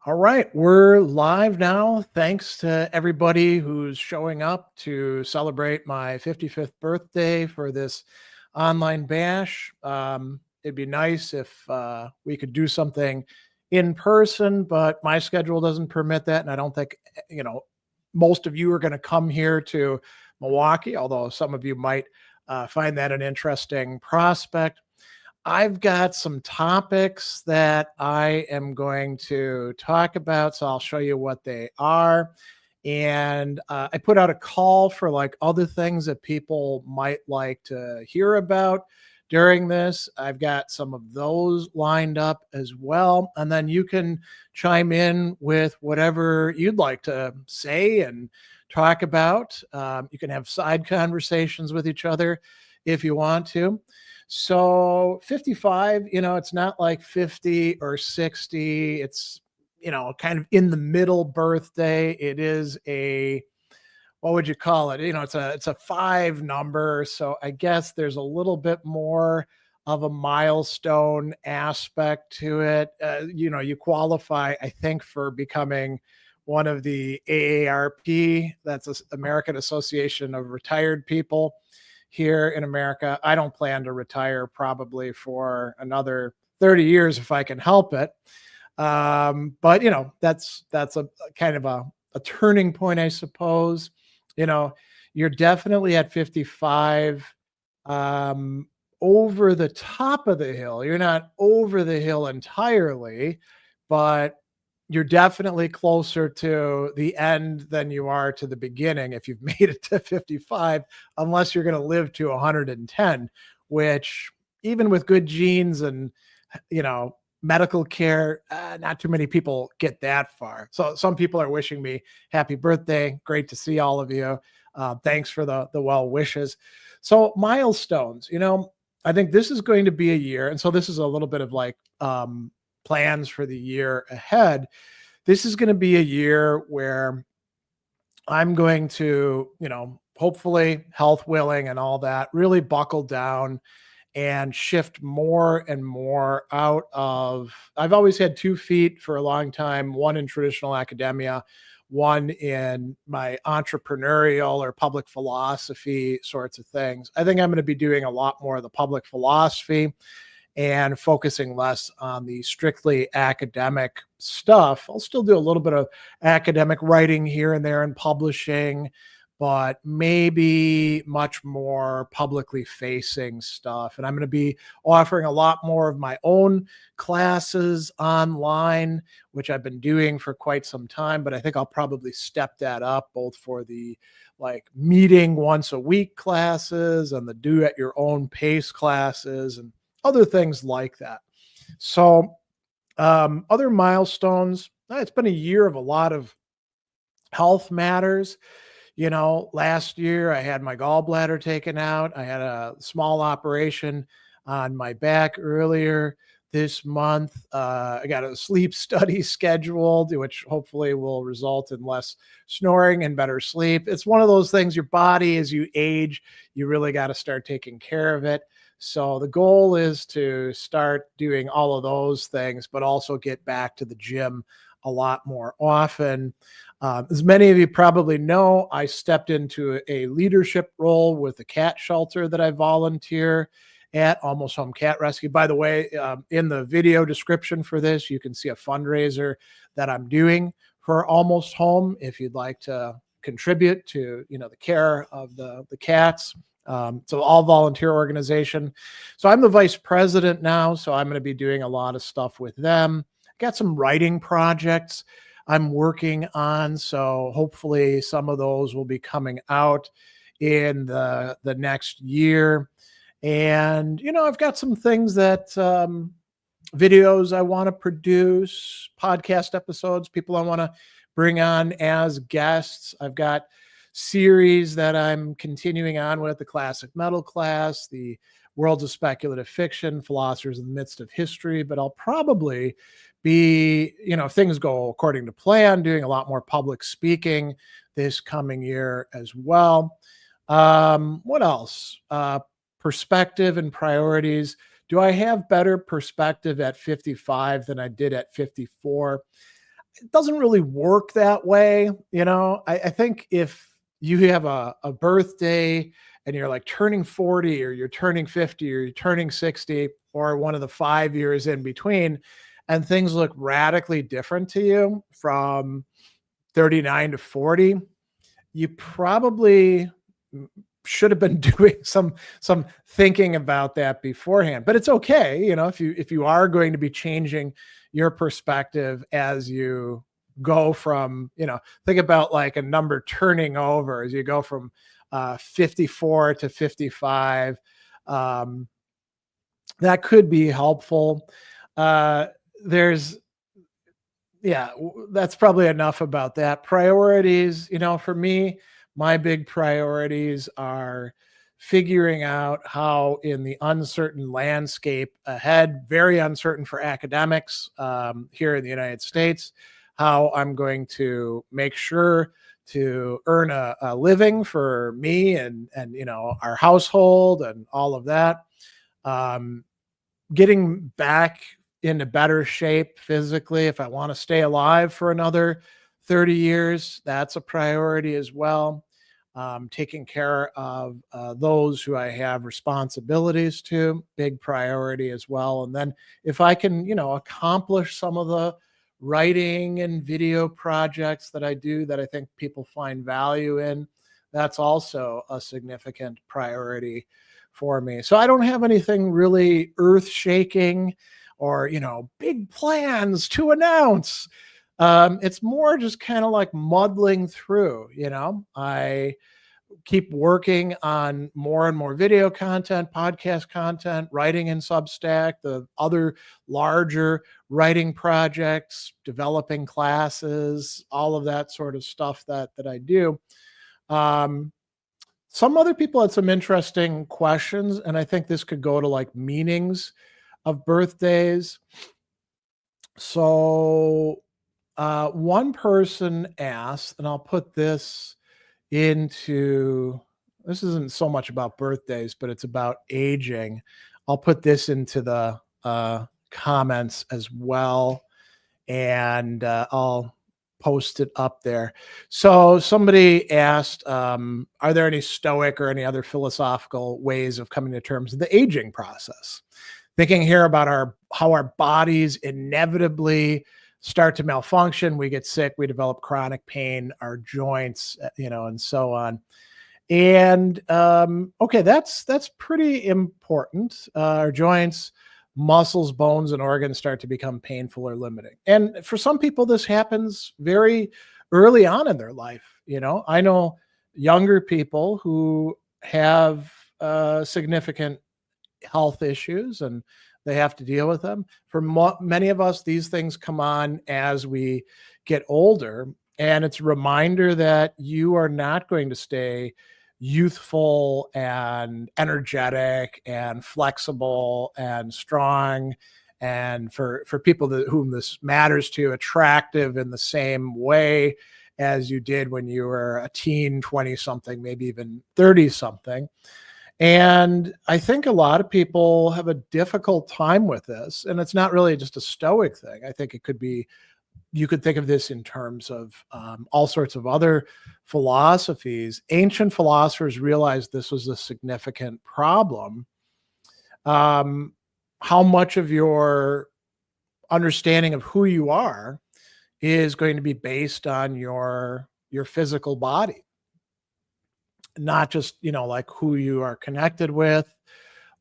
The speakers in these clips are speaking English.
All right, we're live now. Thanks to everybody who's showing up to celebrate my 55th birthday for this online bash. It'd be nice if we could do something in person, but my schedule doesn't permit that. And I don't think, most of you are going to come here to Milwaukee, although some of you might find that an interesting prospect. I've got some topics that I am going to talk about, so I'll show you what they are. And I put out a call for like other things that people might like to hear about during this. I've got some of those lined up as well. And then you can chime in with whatever you'd like to say and talk about. You can have side conversations with each other if you want to. So 55, it's not like 50 or 60. It's, kind of in the middle birthday. It is what would you call it? It's a five number. So I guess there's a little bit more of a milestone aspect to it. You qualify, I think, for becoming one of the AARP, that's American Association of Retired People here in America. I don't plan to retire probably for another 30 years if I can help it. But that's a kind of a turning point, I suppose. You're definitely at 55 over the top of the hill. You're not over the hill entirely, but you're definitely closer to the end than you are to the beginning if you've made it to 55, unless you're going to live to 110, which even with good genes and, medical care, not too many people get that far. So some people are wishing me happy birthday. Great to see all of you. Thanks for the well wishes. So milestones, I think this is going to be a year. And so this is a little bit of like, plans for the year ahead. This is going to be a year where I'm going to, hopefully health willing and all that, really buckle down and shift more and more out of, I've always had 2 feet for a long time, one in traditional academia, one in my entrepreneurial or public philosophy sorts of things. I think I'm going to be doing a lot more of the public philosophy and focusing less on the strictly academic stuff. I'll still do a little bit of academic writing here and there and publishing, but maybe much more publicly facing stuff. And I'm going to be offering a lot more of my own classes online, which I've been doing for quite some time, but I think I'll probably step that up both for the like meeting once a week classes and the do at your own pace classes and other things like that. So other milestones, it's been a year of a lot of health matters. Last year I had my gallbladder taken out. I had a small operation on my back earlier this month. I got a sleep study scheduled, which hopefully will result in less snoring and better sleep. It's one of those things, your body, as you age, you really got to start taking care of it. So the goal is to start doing all of those things, but also get back to the gym a lot more often. As many of you probably know, I stepped into a leadership role with a cat shelter that I volunteer at, Almost Home Cat Rescue. By the way, in the video description for this, you can see a fundraiser that I'm doing for Almost Home if you'd like to contribute to, the care of the cats. So all volunteer organization. So I'm the vice president now, so I'm going to be doing a lot of stuff with them. Got some writing projects I'm working on, so hopefully some of those will be coming out in the next year. And, I've got some things that videos I want to produce, podcast episodes, people I want to bring on as guests. I've got series that I'm continuing on with, the classic metal class, the worlds of speculative fiction, philosophers in the midst of history, but I'll probably be, if things go according to plan, doing a lot more public speaking this coming year as well. What else? Perspective and priorities. Do I have better perspective at 55 than I did at 54? it doesn't really work that way. I think if you have a birthday and you're like turning 40 or you're turning 50 or you're turning 60 or one of the 5 years in between, and things look radically different to you from 39 to 40, you probably should have been doing some thinking about that beforehand. But it's okay, if you are going to be changing your perspective as you go from, think about like a number turning over as you go from 54 to 55. um, that could be helpful. There's Yeah, that's probably enough about that. Priorities, for me, my big priorities are figuring out how, in the uncertain landscape ahead, very uncertain for academics here in the United States, how I'm going to make sure to earn a living for me and our household and all of that. Um, Getting back into better shape physically, if I want to stay alive for another 30 years, that's a priority as well. Taking care of those who I have responsibilities to, big priority as well. And then if I can, accomplish some of the writing and video projects that I do that I think people find value in, that's also a significant priority for me. So I don't have anything really earth shaking or, big plans to announce. It's more just kind of like muddling through. I keep working on more and more video content, podcast content, writing in Substack, the other larger writing projects, developing classes, all of that sort of stuff that I do. Um, some other people had some interesting questions, and I think this could go to like meanings of birthdays. So, one person asked, and I'll put this this isn't so much about birthdays, but it's about aging. I'll put this into the comments as well, and I'll post it up there. So somebody asked, are there any Stoic or any other philosophical ways of coming to terms with the aging process? Thinking here about how our bodies inevitably start to malfunction. We get sick, we develop chronic pain, our joints, and so on. And okay, that's pretty important. Our joints, muscles, bones, and organs start to become painful or limiting. And for some people, this happens very early on in their life. I know younger people who have significant health issues and they have to deal with them. For many of us, these things come on as we get older. And it's a reminder that you are not going to stay youthful and energetic and flexible and strong, and for people whom this matters to, attractive in the same way as you did when you were a teen, 20 something, maybe even 30 something. And I think a lot of people have a difficult time with this, and it's not really just a Stoic thing. I think you could think of this in terms of all sorts of other philosophies. Ancient philosophers realized this was a significant problem. How much of your understanding of who you are is going to be based on your physical body, not just, like who you are connected with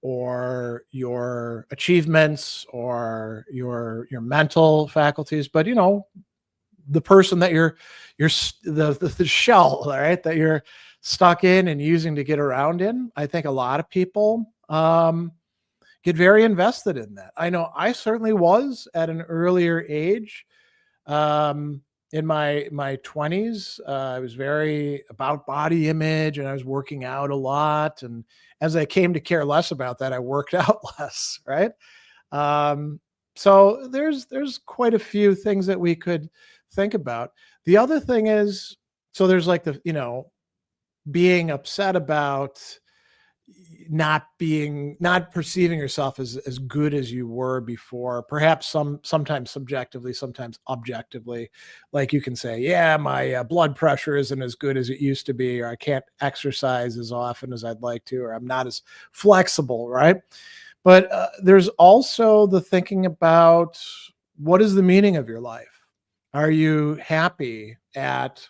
or your achievements or your mental faculties, but the person that you're the shell, right, that you're stuck in and using to get around in. I think a lot of people get very invested in that. I know I certainly was at an earlier age. In my 20s, I was very about body image and I was working out a lot. And as I came to care less about that, I worked out less, right? So there's quite a few things that we could think about. The other thing is, so there's like being upset about not perceiving yourself as good as you were before, perhaps sometimes subjectively, sometimes objectively. Like you can say, yeah, my blood pressure isn't as good as it used to be, or I can't exercise as often as I'd like to, or I'm not as flexible, right? But there's also the thinking about, what is the meaning of your life? Are you happy at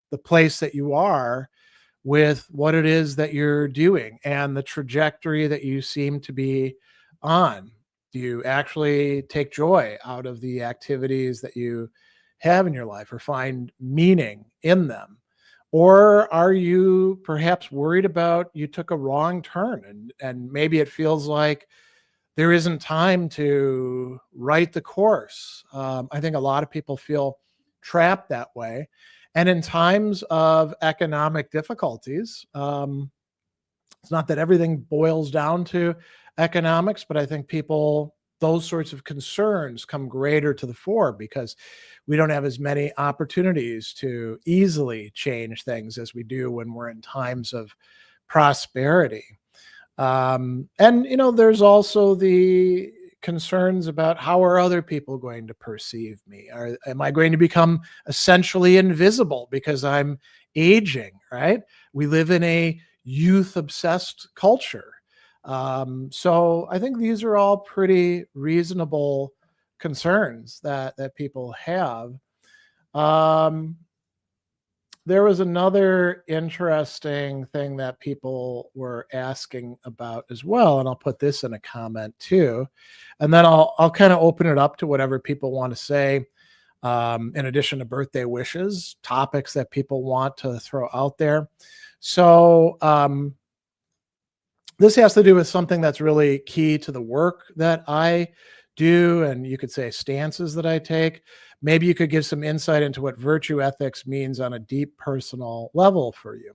the place that you are with what it is that you're doing and the trajectory that you seem to be on? Do you actually take joy out of the activities that you have in your life, or find meaning in them? Or are you perhaps worried about, you took a wrong turn, and maybe it feels like there isn't time to write the course? I think a lot of people feel trapped that way. And in times of economic difficulties, it's not that everything boils down to economics, but I think those sorts of concerns come greater to the fore because we don't have as many opportunities to easily change things as we do when we're in times of prosperity. And there's also the concerns about, how are other people going to perceive me? Am I going to become essentially invisible because I'm aging, right? We live in a youth obsessed culture. So I think these are all pretty reasonable concerns that people have. Um, there was another interesting thing that people were asking about as well, and I'll put this in a comment too, and then I'll kind of open it up to whatever people want to say. In addition to birthday wishes, topics that people want to throw out there. So this has to do with something that's really key to the work that I do, and you could say stances that I take. Maybe you could give some insight into what virtue ethics means on a deep personal level for you.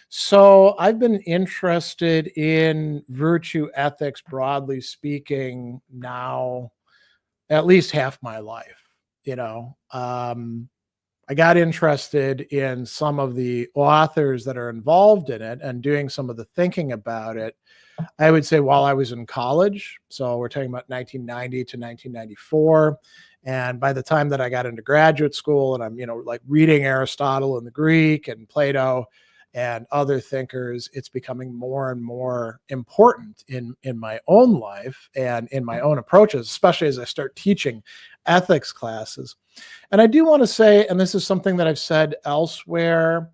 So I've been interested in virtue ethics, broadly speaking, now at least half my life. I got interested in some of the authors that are involved in it and doing some of the thinking about it, I would say, while I was in college. So we're talking about 1990 to 1994. And by the time that I got into graduate school, and I'm, like reading Aristotle and the Greek and Plato and other thinkers, it's becoming more and more important in my own life and in my own approaches, especially as I start teaching ethics classes. And I do want to say, and this is something that I've said elsewhere,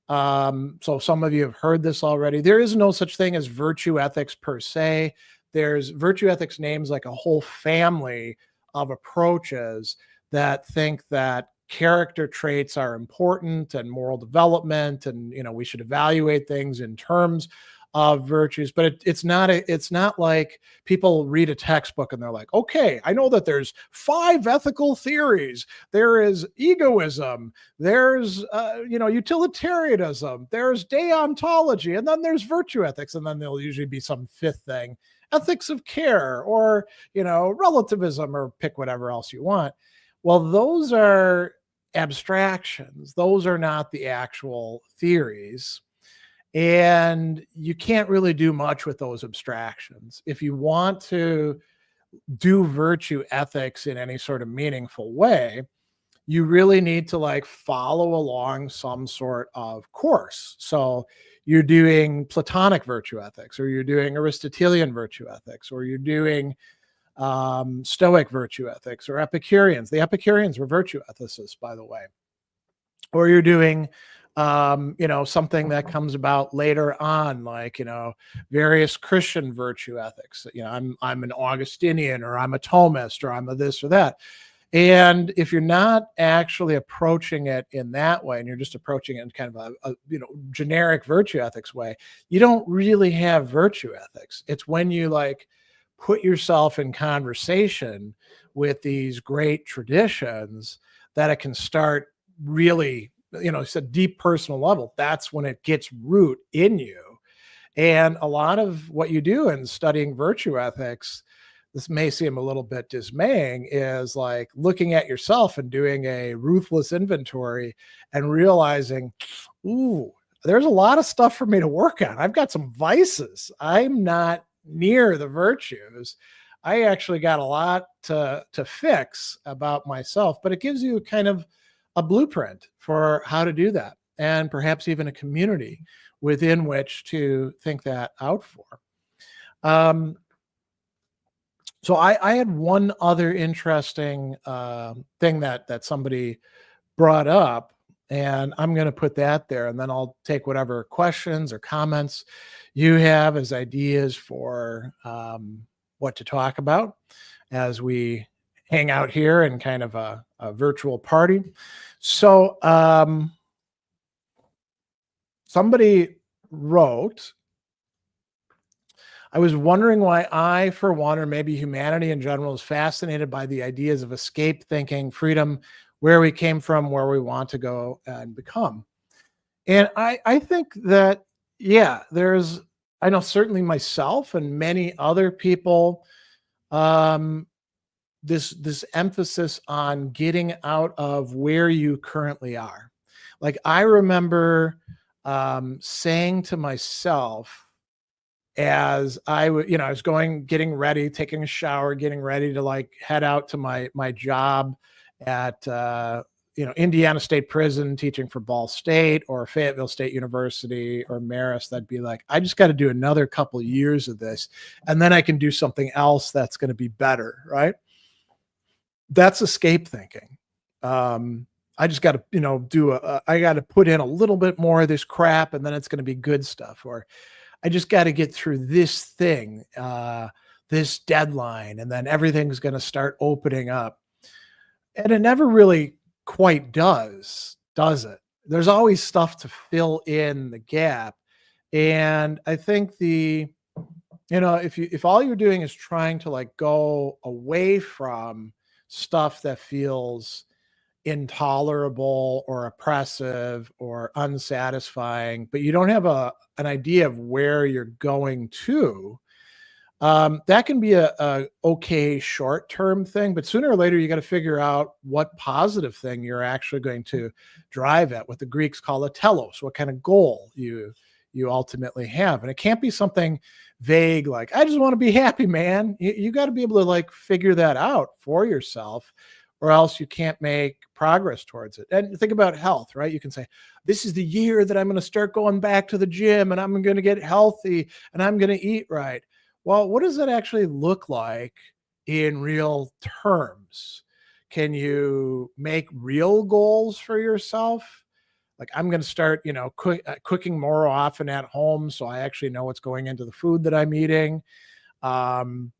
so some of you have heard this already, there is no such thing as virtue ethics per se. There's virtue ethics names like a whole family of approaches that think that character traits are important and moral development, and we should evaluate things in terms of virtues. But it's not like people read a textbook and they're like, okay, I know that there's 5 ethical theories. There is egoism, there's utilitarianism, there's deontology, and then there's virtue ethics, and then there'll usually be some 5th thing, ethics of care, or relativism, or pick whatever else you want. Well, those are abstractions. Those are not the actual theories. And you can't really do much with those abstractions. If you want to do virtue ethics in any sort of meaningful way, you really need to follow along some sort of course. So you're doing Platonic virtue ethics, or you're doing Aristotelian virtue ethics, or you're doing Stoic virtue ethics, or Epicureans. The Epicureans were virtue ethicists, by the way. Or you're doing something that comes about later on, like various Christian virtue ethics. I'm an Augustinian, or I'm a Thomist, or I'm a this or that. And if you're not actually approaching it in that way, and you're just approaching it in kind of a generic virtue ethics way, you don't really have virtue ethics. It's when you put yourself in conversation with these great traditions that it can start really, it's a deep personal level. That's when it gets root in you. And a lot of what you do in studying virtue ethics, this may seem a little bit dismaying, is looking at yourself and doing a ruthless inventory and realizing, ooh, there's a lot of stuff for me to work on. I've got some vices. I'm not near the virtues. I actually got a lot to fix about myself, but it gives you kind of a blueprint for how to do that, and perhaps even a community within which to think that out for. Um, so I had one other interesting thing that somebody brought up, and I'm going to put that there, and then I'll take whatever questions or comments you have as ideas for what to talk about as we hang out here in kind of a virtual party. So somebody wrote, I was wondering why I, for one, or maybe humanity in general, is fascinated by the ideas of escape thinking, freedom, where we came from, where we want to go and become. And I think that, yeah, I know certainly myself and many other people, um, this emphasis on getting out of where you currently are. Like I remember saying to myself, as I was getting ready, taking a shower, getting ready to like head out to my job at Indiana State Prison, teaching for Ball State or Fayetteville State University or Marist. That'd be like, I just got to do another couple years of this, and then I can do something else that's going to be better, right? That's escape thinking. I just got to I got to put in a little bit more of this crap, and then it's going to be good stuff. Or I just got to get through this thing, this deadline, and then everything's going to start opening up. And it never really quite does it? There's always stuff to fill in the gap. And I think if all you're doing is trying to like go away from stuff that feels intolerable or oppressive or unsatisfying, but you don't have an idea of where you're going to, that can be a okay short-term thing, but sooner or later you got to figure out what positive thing you're actually going to drive at, what the Greeks call a telos, what kind of goal you ultimately have. And it can't be something vague like, I just want to be happy, man. You got to be able to like figure that out for yourself, or else you can't make progress towards it. And think about health, right? You can say, this is the year that I'm going to start going back to the gym and I'm going to get healthy and I'm going to eat right. Well, what does that actually look like in real terms? Can you make real goals for yourself? Like, I'm going to start, cooking more often at home, so I actually know what's going into the food that I'm eating. I'm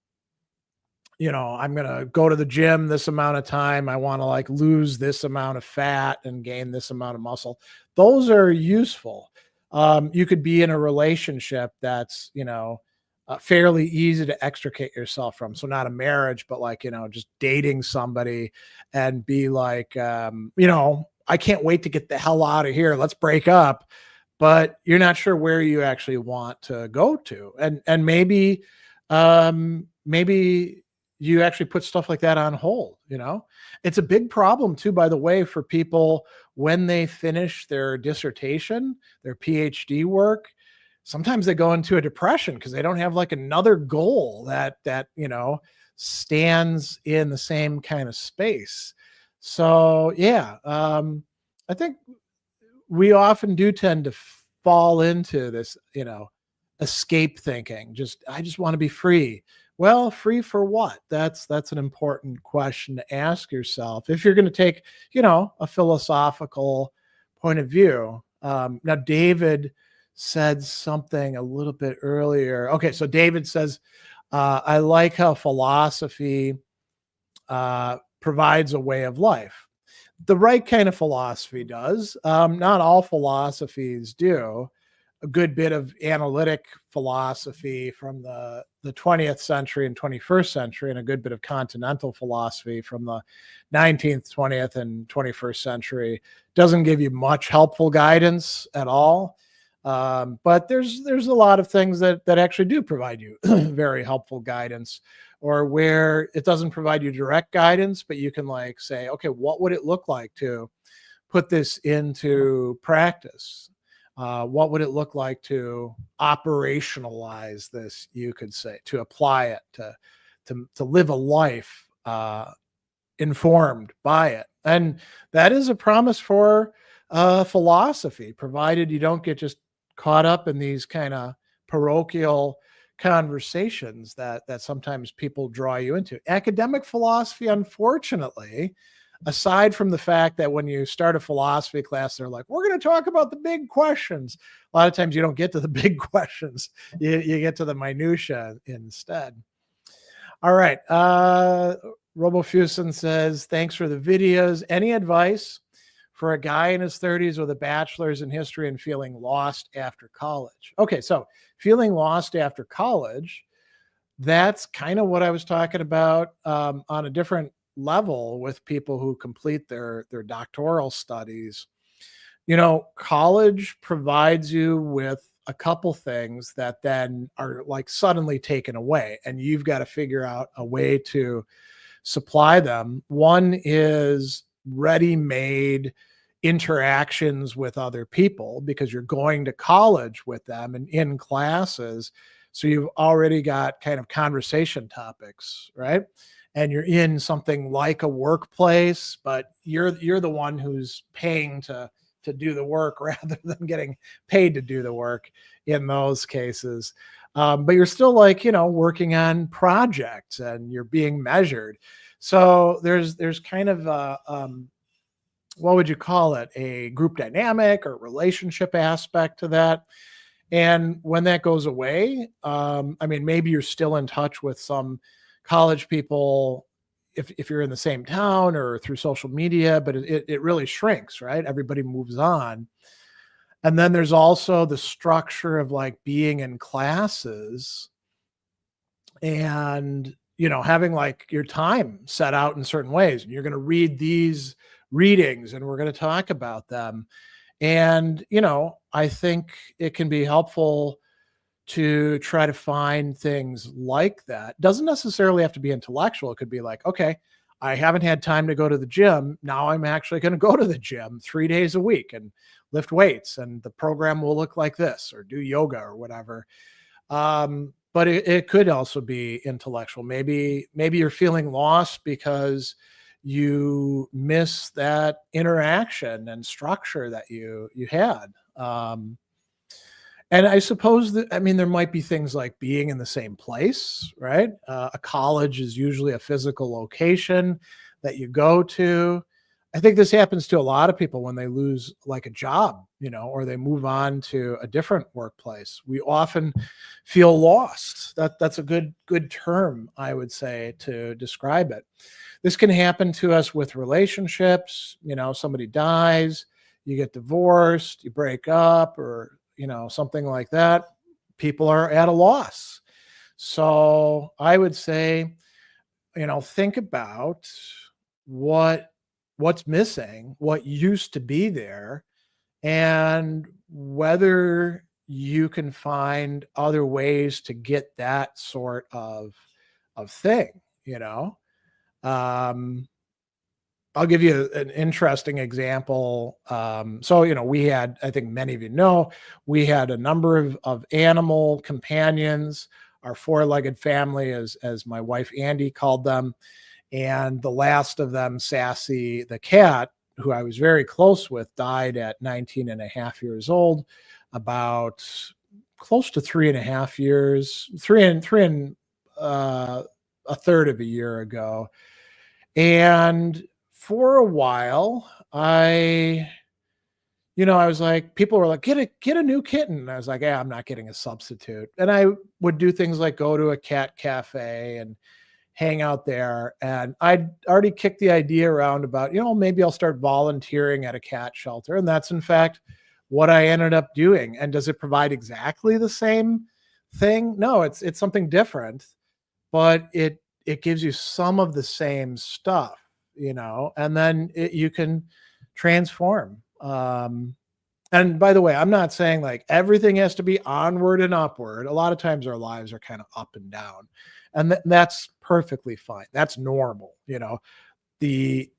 going to go to the gym this amount of time. I want to like lose this amount of fat and gain this amount of muscle. Those are useful. You could be in a relationship that's, fairly easy to extricate yourself from. So not a marriage, but like, just dating somebody and be like, I can't wait to get the hell out of here. Let's break up. But you're not sure where you actually want to go to. And maybe you actually put stuff like that on hold. It's a big problem too, by the way, for people when they finish their dissertation, their PhD work. Sometimes they go into a depression because they don't have like another goal that stands in the same kind of space. So yeah, I think we often do tend to fall into this, escape thinking. I just want to be free. Well, free for what? That's an important question to ask yourself if you're going to take, a philosophical point of view. Now, David said something a little bit earlier. Okay, so David says, I like how philosophy provides a way of life. The right kind of philosophy does. Not all philosophies do. A good bit of analytic philosophy from the 20th century and 21st century, and a good bit of continental philosophy from the 19th, 20th, and 21st century doesn't give you much helpful guidance at all. But there's a lot of things that actually do provide you very helpful guidance, or where it doesn't provide you direct guidance, but you can like say, okay, what would it look like to put this into practice? What would it look like to operationalize this, you could say, to apply it, to live a life informed by it? And that is a promise for philosophy, provided you don't get just caught up in these kind of parochial conversations that sometimes people draw you into. Academic philosophy, unfortunately, aside from the fact that when you start a philosophy class, they're like, we're going to talk about the big questions. A lot of times you don't get to the big questions. You get to the minutia instead. All right. RoboFusen says, thanks for the videos. Any advice for a guy in his 30s with a bachelor's in history and feeling lost after college? Okay, so feeling lost after college, that's kind of what I was talking about on a different level with people who complete their doctoral studies. You know, college provides you with a couple things that then are like suddenly taken away, and you've got to figure out a way to supply them. One is ready-made interactions with other people, because you're going to college with them and in classes. So you've already got kind of conversation topics, right? And you're in something like a workplace, but you're the one who's paying to do the work rather than getting paid to do the work in those cases. But you're still like, working on projects and you're being measured. So there's kind of what would you call it? A group dynamic or relationship aspect to that. And when that goes away, maybe you're still in touch with some college people if you're in the same town or through social media, but it really shrinks, right? Everybody moves on. And then there's also the structure of like being in classes and, having like your time set out in certain ways. And you're going to read these readings and we're going to talk about them. And, I think it can be helpful to try to find things like that. Doesn't necessarily have to be intellectual. It could be like, okay, I haven't had time to go to the gym. Now I'm actually going to go to the gym 3 days a week and lift weights, and the program will look like this, or do yoga or whatever. But it could also be intellectual. Maybe you're feeling lost because you miss that interaction and structure that you had. And I suppose that, there might be things like being in the same place, right? A college is usually a physical location that you go to. I think this happens to a lot of people when they lose like a job, or they move on to a different workplace. We often feel lost. That's a good term, I would say, to describe it. This can happen to us with relationships. Somebody dies, you get divorced, you break up, or something like that. People are at a loss. So I would say, think about what's missing, what used to be there, and whether you can find other ways to get that sort of thing. Um, I'll give you an interesting example. We had, I think many of you know, we had a number of animal companions, our four-legged family, as my wife Andy called them. And the last of them, Sassy the cat, who I was very close with, died at 19 and a half years old, about close to 3.5 years, three and a third of a year ago. And for a while, I was like, people were like, get a new kitten. And I was like, yeah, I'm not getting a substitute. And I would do things like go to a cat cafe and hang out there. And I'd already kicked the idea around about, maybe I'll start volunteering at a cat shelter. And that's in fact what I ended up doing. And does it provide exactly the same thing? No, it's something different, but it gives you some of the same stuff, and then you can transform. And by the way, I'm not saying like everything has to be onward and upward. A lot of times our lives are kind of up and down, and that's perfectly fine. That's normal. The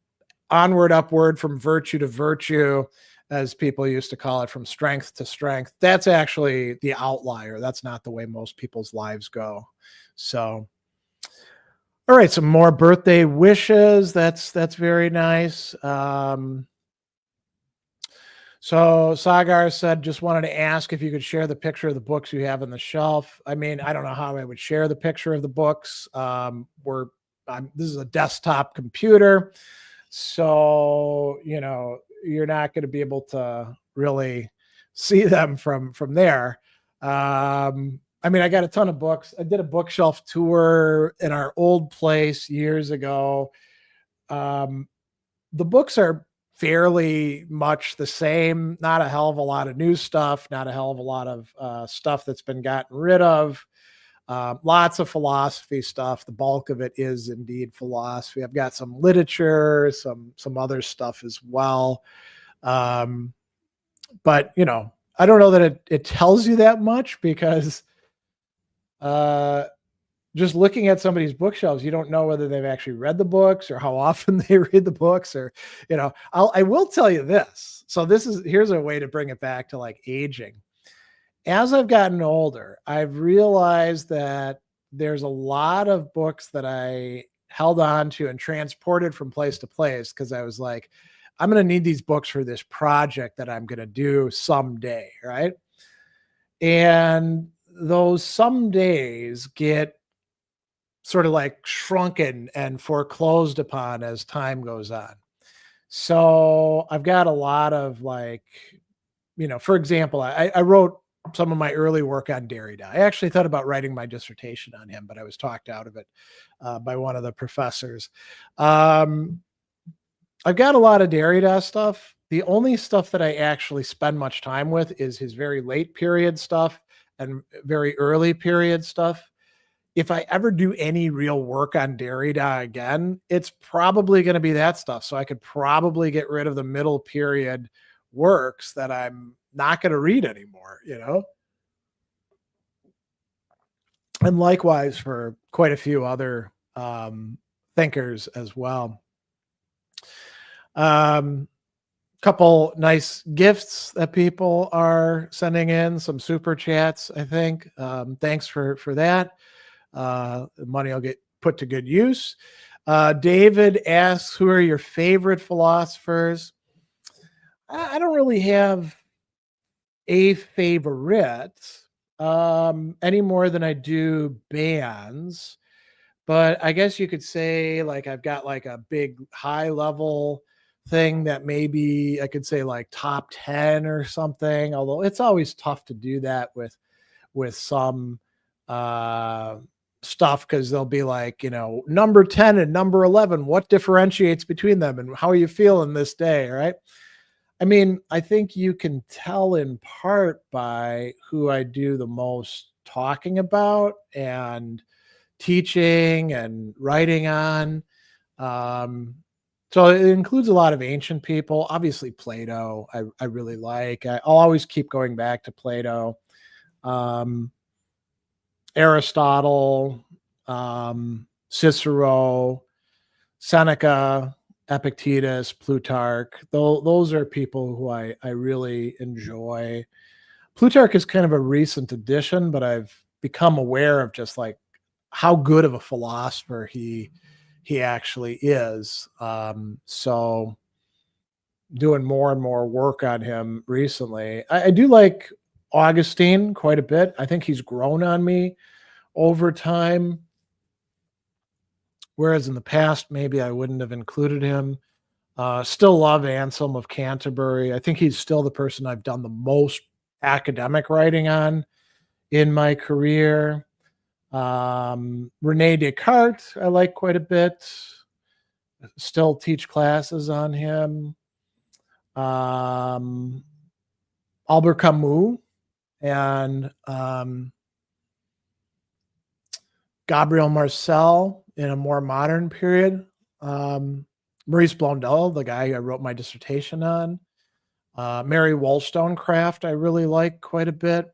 onward, upward, from virtue to virtue, as people used to call it, from strength to strength. That's actually the outlier. That's not the way most people's lives go. So, all right, some more birthday wishes. That's very nice. So Sagar said, just wanted to ask if you could share the picture of the books you have on the shelf. I mean, I don't know how I would share the picture of the books. This is a desktop computer, so you're not going to be able to really see them from there. I mean, I got a ton of books. I did a bookshelf tour in our old place years ago. The books are fairly much the same, not a hell of a lot of new stuff, not a hell of a lot of stuff that's been gotten rid of. Lots of philosophy stuff. The bulk of it is indeed philosophy. I've got some literature, some other stuff as well. But I don't know that it tells you that much, because just looking at somebody's bookshelves, you don't know whether they've actually read the books or how often they read the books, or, I will tell you this. So here's a way to bring it back to like aging. As I've gotten older, I've realized that there's a lot of books that I held on to and transported from place to place, because I was like, I'm going to need these books for this project that I'm going to do someday. Right. And those some days get sort of like shrunken and foreclosed upon as time goes on. So I've got a lot of like, for example, I wrote some of my early work on Derrida. I actually thought about writing my dissertation on him, but I was talked out of it by one of the professors. I've got a lot of Derrida stuff. The only stuff that I actually spend much time with is his very late period stuff and very early period stuff. If I ever do any real work on Derrida again, it's probably going to be that stuff. So I could probably get rid of the middle period works that I'm not going to read anymore, And likewise for quite a few other thinkers as well. Couple nice gifts that people are sending in, some super chats, I think. Thanks for that. The money will get put to good use. David asks, who are your favorite philosophers? I don't really have a favorite any more than I do bands, but I guess you could say like I've got like a big high level thing that maybe I could say like top 10 or something, although it's always tough to do that with some stuff, because they'll be like, number 10 and number 11, what differentiates between them and how are you feeling this day, right? I mean, I think you can tell in part by who I do the most talking about and teaching and writing on. So it includes a lot of ancient people. Obviously, Plato, I really like. I'll always keep going back to Plato. Aristotle, Cicero, Seneca, Epictetus, Plutarch. Those are people who I really enjoy. Plutarch is kind of a recent addition, but I've become aware of just like how good of a philosopher he actually is. So doing more and more work on him recently. I do like Augustine quite a bit. I think he's grown on me over time, whereas in the past maybe I wouldn't have included him. Still love Anselm of Canterbury. I think he's still the person I've done the most academic writing on in my career. Rene Descartes I like quite a bit. Still teach classes on him. Albert Camus and Gabriel Marcel in a more modern period. Maurice Blondel, the guy I wrote my dissertation on. Mary Wollstonecraft I really like quite a bit.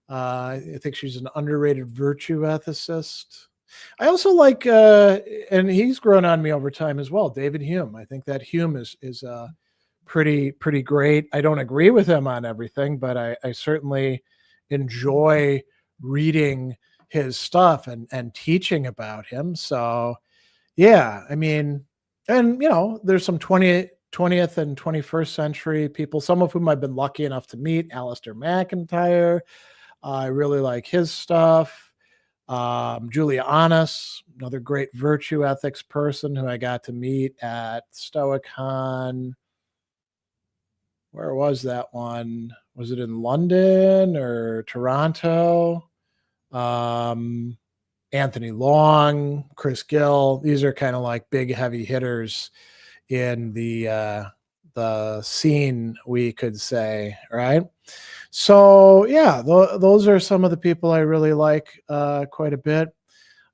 I think she's an underrated virtue ethicist. I also like, and he's grown on me over time as well, David Hume. I think that Hume is a pretty great. I don't agree with him on everything, but I certainly enjoy reading his stuff and teaching about him. So yeah, I mean, and there's some 20th and 21st century people, some of whom I've been lucky enough to meet. Alistair McIntyre, I really like his stuff. Julia Annis, another great virtue ethics person who I got to meet at Stoicon. Where was that one? Was it in London or Toronto? Um, Anthony Long, Chris Gill. These are kind of like big heavy hitters in the scene, we could say, right? So yeah, those are some of the people I really like quite a bit.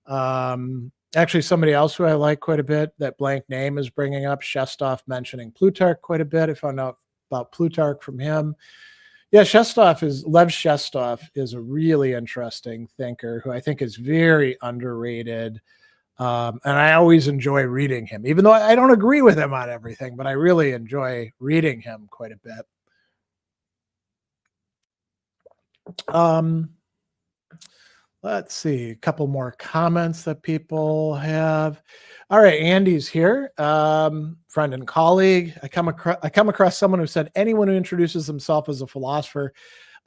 Actually, somebody else who I like quite a bit, that blank name is bringing up Shestov, mentioning Plutarch quite a bit. I found out about Plutarch from him. Yeah, Lev Shestov is a really interesting thinker who I think is very underrated. And I always enjoy reading him, even though I don't agree with him on everything, but I really enjoy reading him quite a bit. Let's see, a couple more comments that people have. All right, Andy's here, friend and colleague. I come across someone who said anyone who introduces himself as a philosopher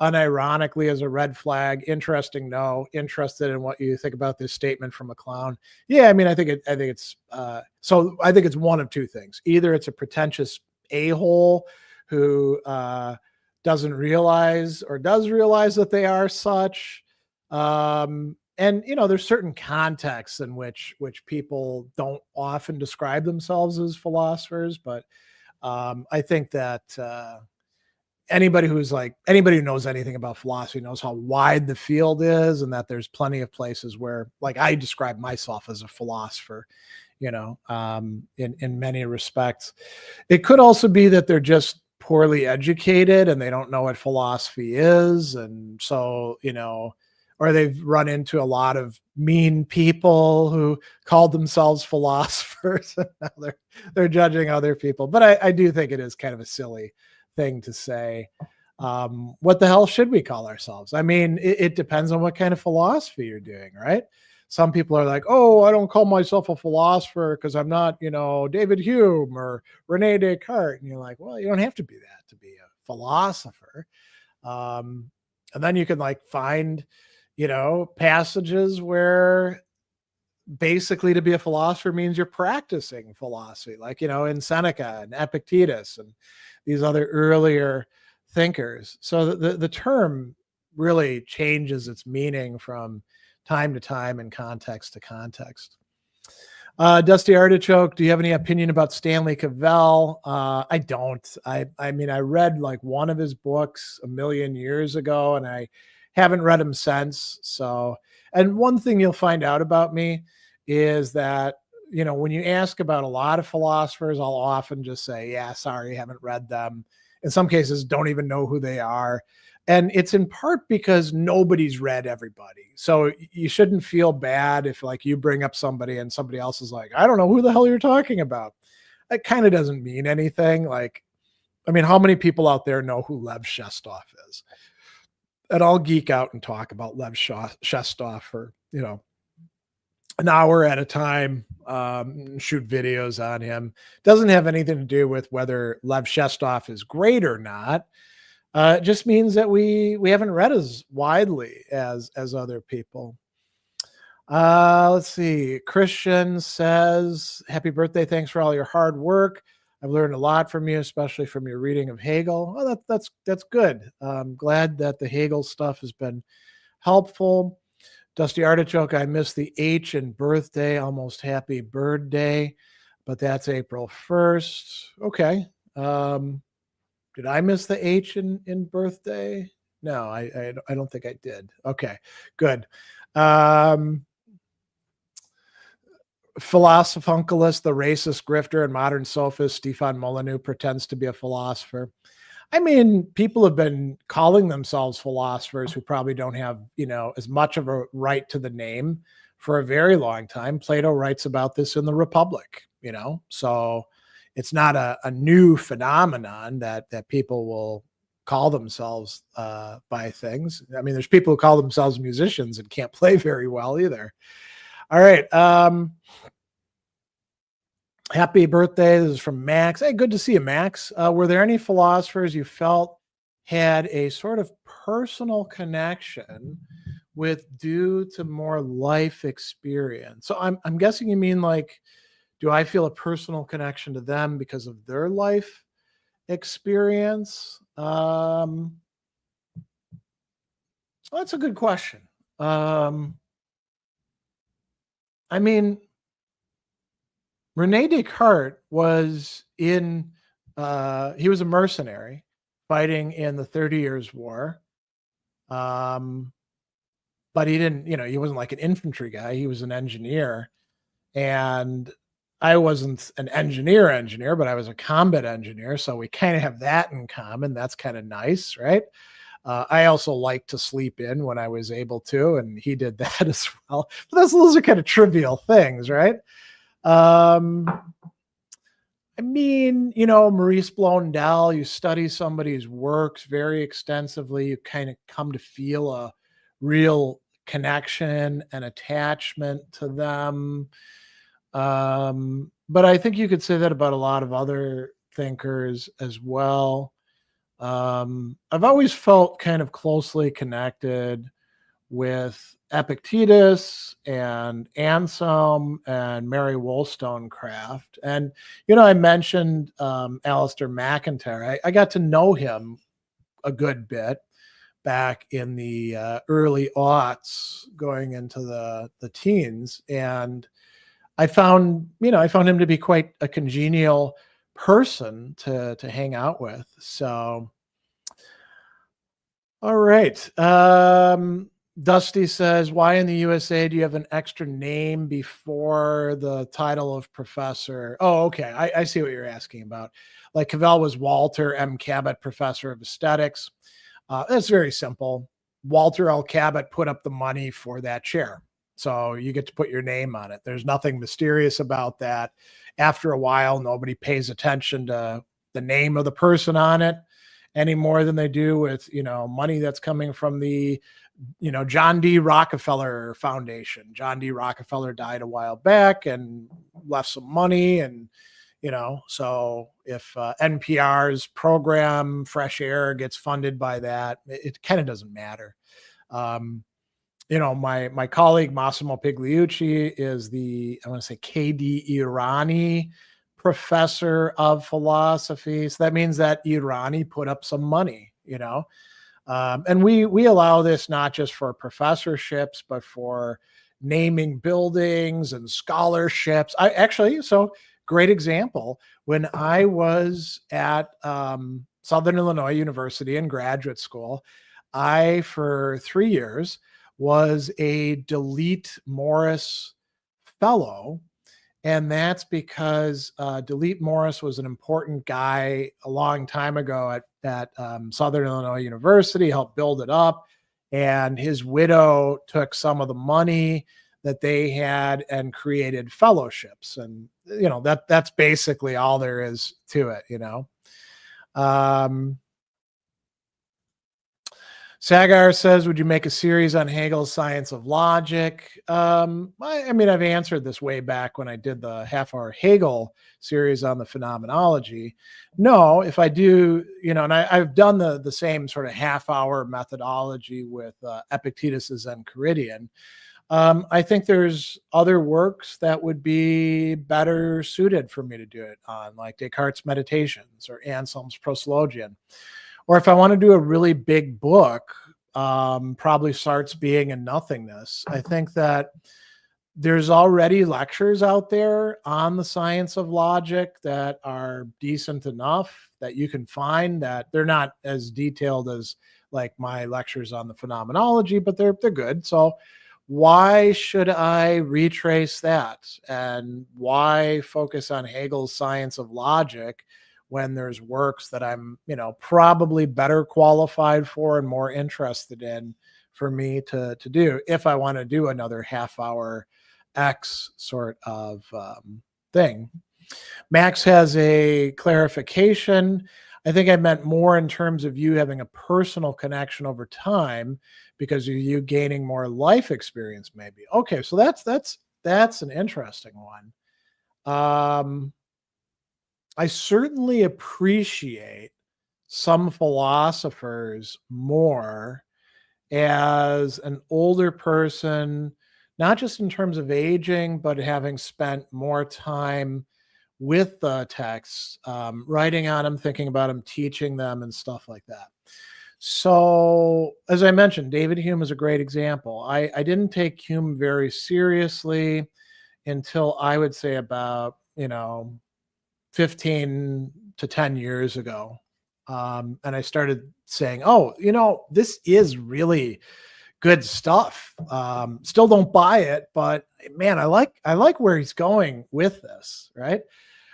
unironically as a red flag. Interesting. No, interested in what you think about this statement from a clown. Yeah, I mean, I think it's one of two things. Either it's a pretentious a-hole who doesn't realize or does realize that they are such. And there's certain contexts in which people don't often describe themselves as philosophers, but I think that anybody who knows anything about philosophy knows how wide the field is, and that there's plenty of places where, like, I describe myself as a philosopher, in many respects. It could also be that they're just poorly educated and they don't know what philosophy is, and so or they've run into a lot of mean people who called themselves philosophers, and now they're judging other people. But I do think it is kind of a silly thing to say. What the hell should we call ourselves? I mean, it depends on what kind of philosophy you're doing, right? Some people are like, oh, I don't call myself a philosopher because I'm not, David Hume or Rene Descartes. And you're like, well, you don't have to be that to be a philosopher. And then you can find passages where basically to be a philosopher means you're practicing philosophy, like, in Seneca and Epictetus and these other earlier thinkers. So the term really changes its meaning from time to time and context to context. Dusty Artichoke, do you have any opinion about Stanley Cavell? I don't. I mean, I read one of his books a million years ago, and I haven't read him since. So, and one thing you'll find out about me is that, when you ask about a lot of philosophers, I'll often just say, yeah, sorry, haven't read them. In some cases, don't even know who they are. And it's in part because nobody's read everybody. So you shouldn't feel bad if you bring up somebody and somebody else is like, I don't know who the hell you're talking about. It kind of doesn't mean anything. I mean, how many people out there know who Lev Shestov is? And I'll geek out and talk about Lev Shestov for, an hour at a time, shoot videos on him. Doesn't have anything to do with whether Lev Shestov is great or not. It just means that we haven't read as widely as other people. Let's see. Christian says, happy birthday. Thanks for all your hard work. I've learned a lot from you, especially from your reading of Hegel. Oh, that's good. I'm glad that the Hegel stuff has been helpful. Dusty Artichoke, I missed the H in birthday, almost happy bird day, but that's April 1st. Okay. Did I miss the H in birthday? No, I don't think I did. Okay, good. Philosophunculus, the racist grifter and modern sophist Stefan Molyneux pretends to be a philosopher. I mean, people have been calling themselves philosophers who probably don't have, as much of a right to the name for a very long time. Plato writes about this in the Republic, so it's not a new phenomenon that people will call themselves by things. I mean, there's people who call themselves musicians and can't play very well either. All right. Happy birthday. This is from Max. Hey, good to see you, Max. Were there any philosophers you felt had a sort of personal connection with due to more life experience? So I'm guessing you mean like, do I feel a personal connection to them because of their life experience? Well, that's a good question. I mean, Rene Descartes was he was a mercenary fighting in the 30 Years War. Um, but he didn't, he wasn't like an infantry guy. He was an engineer. And I wasn't an engineer, but I was a combat engineer. So we kind of have that in common. That's kind of nice, right? I also like to sleep in when I was able to, and he did that as well. But those are kind of trivial things, right? I mean, Maurice Blondel, you study somebody's works very extensively, you kind of come to feel a real connection and attachment to them. But I think you could say that about a lot of other thinkers as well. I've always felt kind of closely connected with Epictetus and Anselm and Mary Wollstonecraft. And, I mentioned Alistair McIntyre. I got to know him a good bit back in the early aughts going into the teens. And I found him to be quite a congenial person to hang out with. So, all right. Dusty says, why in the USA do you have an extra name before the title of professor? Oh, okay. I see what you're asking about. Like Cavell was Walter M. Cabot, professor of aesthetics. That's very simple. Walter L. Cabot put up the money for that chair. So you get to put your name on it. There's nothing mysterious about that. After a while, nobody pays attention to the name of the person on it any more than they do with, money that's coming from the, John D. Rockefeller Foundation. John D. Rockefeller died a while back and left some money. And, so if NPR's program Fresh Air gets funded by that, it kind of doesn't matter. My colleague Massimo Pigliucci is I want to say KD Irani professor of philosophy. So that means that Irani put up some money, and we allow this not just for professorships, but for naming buildings and scholarships. Great example. When I was at Southern Illinois University in graduate school, I, for 3 years, was a Delete Morris fellow. And that's because Delete Morris was an important guy a long time ago at Southern Illinois University, helped build it up. And his widow took some of the money that they had and created fellowships. And, that's basically all there is to it, Sagar says, would you make a series on Hegel's Science of Logic? I mean, I've answered this way back when I did the half-hour Hegel series on the phenomenology. No, if I do, and I've done the same sort of half-hour methodology with Epictetus's Enchiridion. I think there's other works that would be better suited for me to do it on, like Descartes' Meditations or Anselm's Proslogion. Or if I want to do a really big book, probably starts being in nothingness. I think that there's already lectures out there on the science of logic that are decent enough that you can find, that they're not as detailed as like my lectures on the phenomenology, but they're good. So why should I retrace that? And why focus on Hegel's Science of Logic when there's works that I'm, probably better qualified for and more interested in for me to do if I want to do another half-hour X sort of thing. Max has a clarification. I think I meant more in terms of you having a personal connection over time because of you gaining more life experience, maybe. Okay, so that's an interesting one. I certainly appreciate some philosophers more as an older person, not just in terms of aging, but having spent more time with the texts, writing on them, thinking about them, teaching them, and stuff like that. So, as I mentioned, David Hume is a great example. I didn't take Hume very seriously until I would say about, 15 to 10 years ago. And I started saying, oh, this is really good stuff. Still don't buy it, but man, I like where he's going with this, right?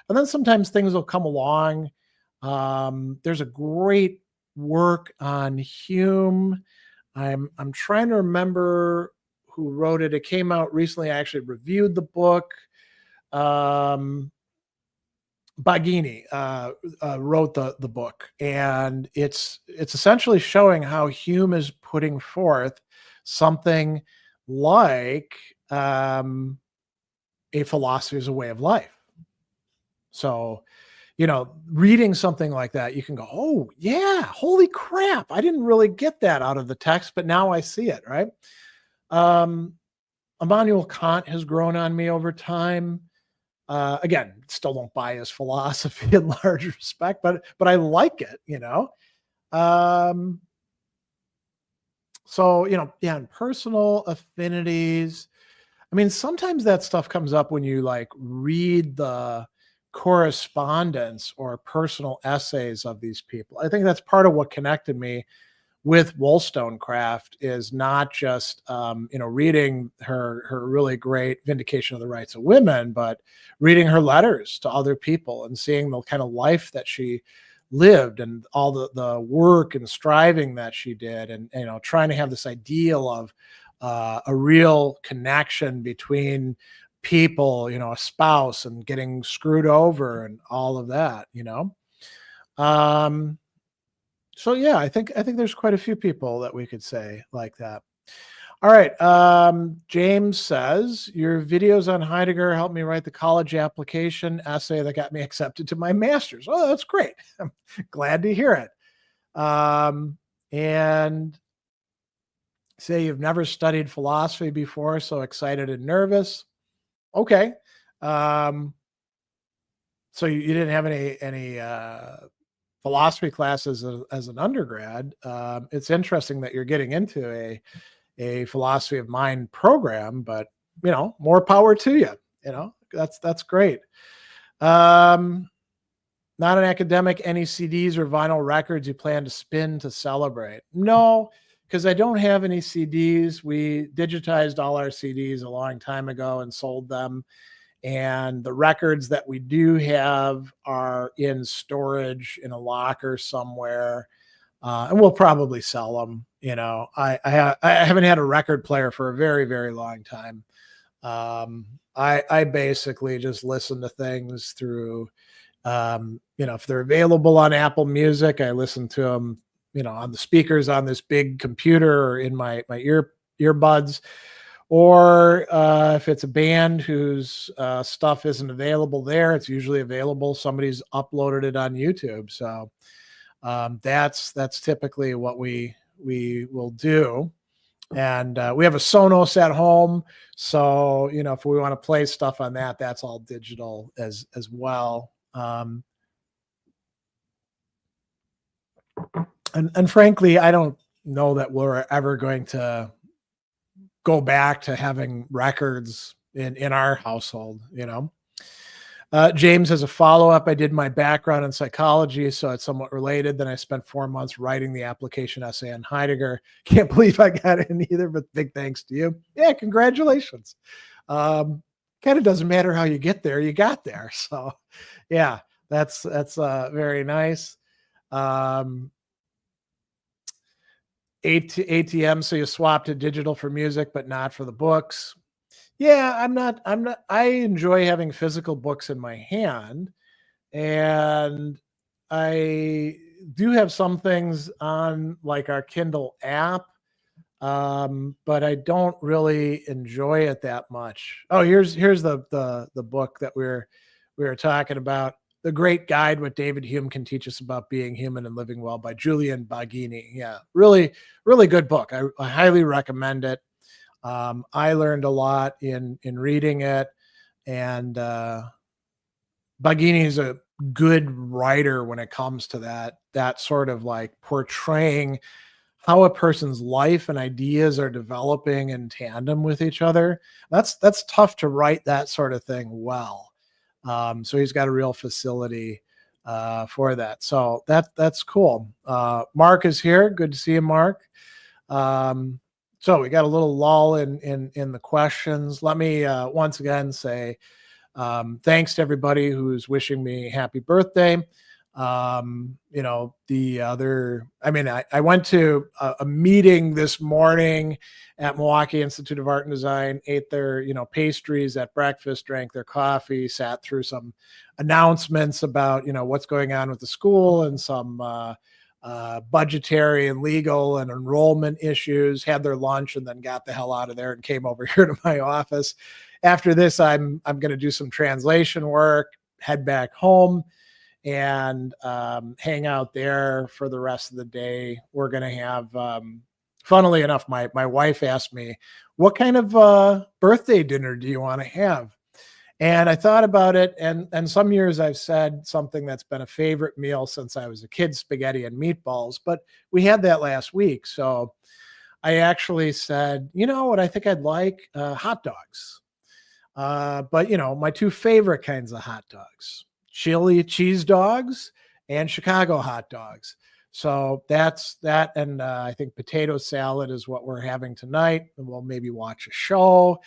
And then sometimes things will come along. There's a great work on Hume. I'm trying to remember who wrote it. It came out recently. I actually reviewed the book. Um, Baghini wrote the book, and it's essentially showing how Hume is putting forth something like a philosophy as a way of life. So, reading something like that, you can go, "Oh yeah, holy crap! I didn't really get that out of the text, but now I see it." Right? Um, Immanuel Kant has grown on me over time. Again, still don't buy his philosophy in large respect, but I like it. Um, so yeah, and personal affinities. I mean, sometimes that stuff comes up when you like read the correspondence or personal essays of these people. I think that's part of what connected me with Wollstonecraft is not just reading her really great vindication of the rights of women, but reading her letters to other people and seeing the kind of life that she lived and all the work and striving that she did, and trying to have this ideal of a real connection between people, a spouse, and getting screwed over and all of that. Um, so yeah, I think there's quite a few people that we could say like that. All right. James says your videos on Heidegger helped me write the college application essay that got me accepted to my master's. Oh, that's great. I'm glad to hear it. And say you've never studied philosophy before, so excited and nervous. Okay. Um, so you didn't have any philosophy classes as an undergrad. It's interesting that you're getting into a philosophy of mind program, but more power to you. That's great. Um, Not an academic. Any CDs or vinyl records you plan to spin to celebrate? No, because I don't have any CDs. We digitized all our CDs a long time ago and sold them. And the records that we do have are in storage in a locker somewhere. And we'll probably sell them. I haven't had a record player for a very, very long time. I basically just listen to things through, if they're available on Apple Music, I listen to them, on the speakers on this big computer or in my earbuds. Or if it's a band whose stuff isn't available there, it's usually available. Somebody's uploaded it on YouTube. So that's typically what we will do. And we have a Sonos at home, so if we want to play stuff on that, that's all digital as well. And frankly, I don't know that we're ever going to go back to having records in our household. James, as a follow-up, I did my background in psychology, so it's somewhat related. Then I spent 4 months writing the application essay on Heidegger. Can't believe I got in either, but big thanks to you. Yeah, congratulations. Kind of doesn't matter how you get there, you got there. So yeah, that's very nice. ATM, so you swapped to digital for music, but not for the books. Yeah, I'm not I enjoy having physical books in my hand, and I do have some things on, like, our Kindle app, but I don't really enjoy it that much. Oh, here's the book that we were talking about, The Great Guide: What David Hume Can Teach Us About Being Human and Living Well by Julian Baggini. Yeah, really, really good book. I highly recommend it. I learned a lot in reading it, and Baggini is a good writer when it comes to that sort of like portraying how a person's life and ideas are developing in tandem with each other. That's tough to write that sort of thing well. So he's got a real facility for that. So that's cool. Mark is here. Good to see you, Mark. Um, so we got a little lull in the questions. Let me once again say thanks to everybody who's wishing me happy birthday. The other, I mean, I went to a meeting this morning at Milwaukee Institute of Art and Design, ate their, pastries at breakfast, drank their coffee, sat through some announcements about, what's going on with the school and some budgetary and legal and enrollment issues, had their lunch, and then got the hell out of there and came over here to my office. After this, I'm going to do some translation work, head back home, and hang out there for the rest of the day. We're going to have, funnily enough, my wife asked me, "What kind of birthday dinner do you want to have?" And I thought about it, and some years I've said something that's been a favorite meal since I was a kid: spaghetti and meatballs. But we had that last week, so I actually said, you know what, I think I'd like hot dogs. But my two favorite kinds of hot dogs: chili cheese dogs and Chicago hot dogs. So that's that, and I think potato salad is what we're having tonight. And we'll maybe watch a show.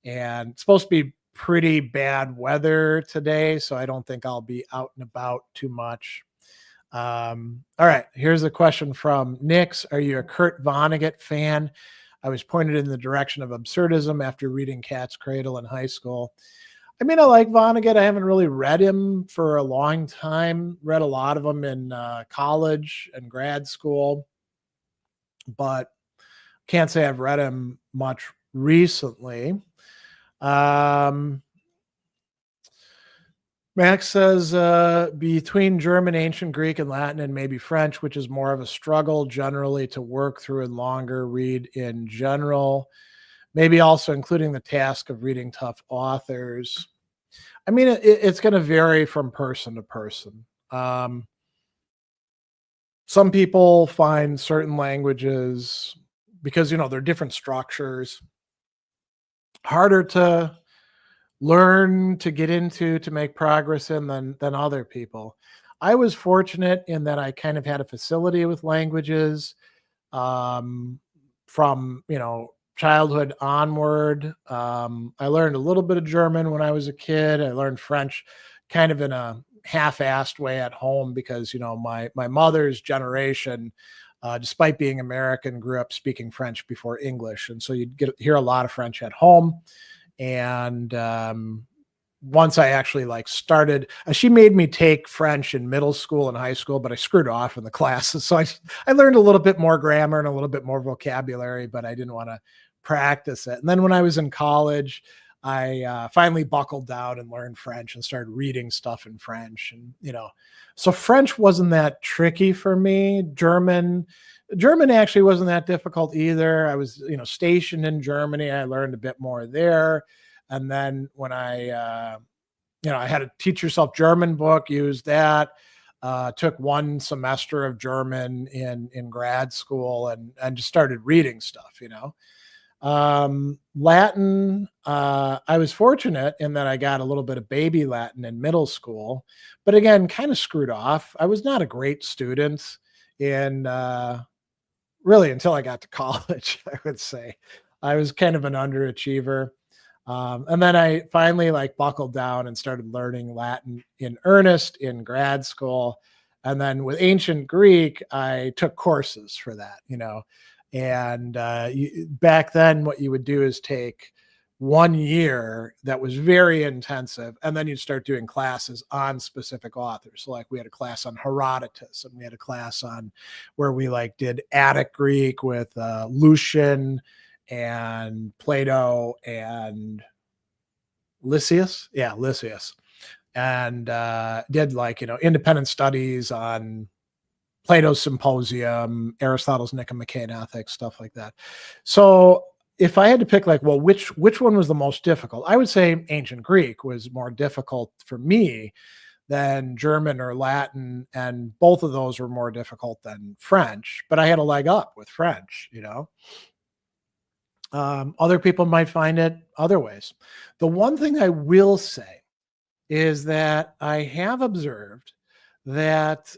And it's supposed to be pretty bad weather today, so I don't think I'll be out and about too much. All right, here's a question from Nix. Are you a Kurt Vonnegut fan? I was pointed in the direction of absurdism after reading Cat's Cradle in high school. I mean, I like Vonnegut. I haven't really read him for a long time. Read a lot of them in college and grad school, but can't say I've read him much recently. Um, Max says between German, ancient Greek, and Latin, and maybe French, which is more of a struggle generally to work through and longer read in general. Maybe also including the task of reading tough authors. I mean, it's going to vary from person to person. Um, some people find certain languages, because they're different structures, harder to learn, to get into, to make progress in than other people. I was fortunate in that I kind of had a facility with languages um, from childhood onward. I learned a little bit of German when I was a kid. I learned French kind of in a half-assed way at home because my mother's generation, despite being American, grew up speaking French before English, and so you'd hear a lot of French at home. And once I actually started, she made me take French in middle school and high school, but I screwed off in the classes. So I learned a little bit more grammar and a little bit more vocabulary, but I didn't want to practice it. And then when I was in college, I finally buckled down and learned French and started reading stuff in French. And, so French wasn't that tricky for me. German actually wasn't that difficult either. I was, stationed in Germany. I learned a bit more there. And then when I had a Teach Yourself German book, used that, took one semester of German in grad school and just started reading stuff. Latin, I was fortunate in that I got a little bit of baby Latin in middle school, but again, kind of screwed off. I was not a great student in really until I got to college, I would say. I was kind of an underachiever. And then I finally buckled down and started learning Latin in earnest in grad school. And then with ancient Greek, I took courses for that. And back then, what you would do is take 1 year that was very intensive, and then you'd start doing classes on specific authors. So like we had a class on Herodotus, and we had a class on where we like did Attic Greek with Lucian and Plato and Lysias. Yeah, Lysias. And did like, independent studies on Plato's Symposium, Aristotle's Nicomachean Ethics, stuff like that. So if I had to pick like, well, which one was the most difficult? I would say ancient Greek was more difficult for me than German or Latin, and both of those were more difficult than French, but I had a leg up with French. Other people might find it other ways. The one thing I will say is that I have observed that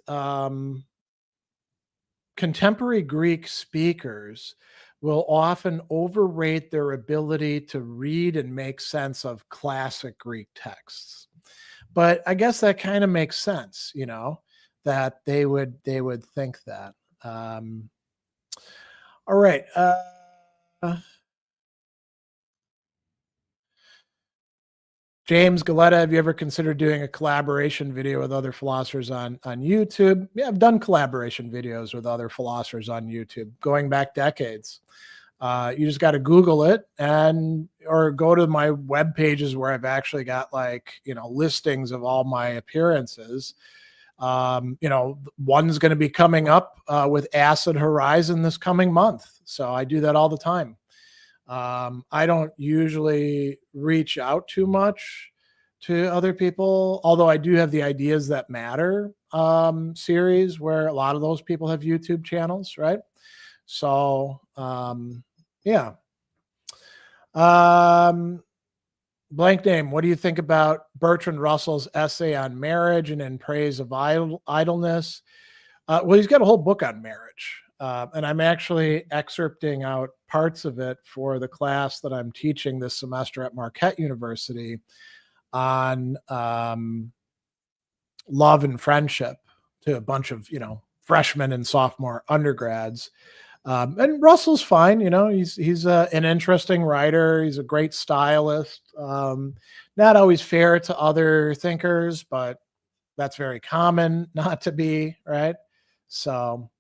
contemporary Greek speakers will often overrate their ability to read and make sense of classic Greek texts. But I guess that kind of makes sense, that they would think that. All right. James Galetta, have you ever considered doing a collaboration video with other philosophers on YouTube? Yeah, I've done collaboration videos with other philosophers on YouTube going back decades. You just got to Google it or go to my web pages where I've actually got listings of all my appearances. One's going to be coming up with Acid Horizon this coming month. So I do that all the time. I don't usually reach out too much to other people, although I do have the Ideas That Matter series where a lot of those people have YouTube channels, right? So, yeah. Blank name, what do you think about Bertrand Russell's essay on marriage and In Praise of Idleness? Well, he's got a whole book on marriage. And I'm actually excerpting out parts of it for the class that I'm teaching this semester at Marquette University on love and friendship to a bunch of, freshmen and sophomore undergrads. And Russell's fine. He's an interesting writer. He's a great stylist. Not always fair to other thinkers, but that's very common not to be, right? So,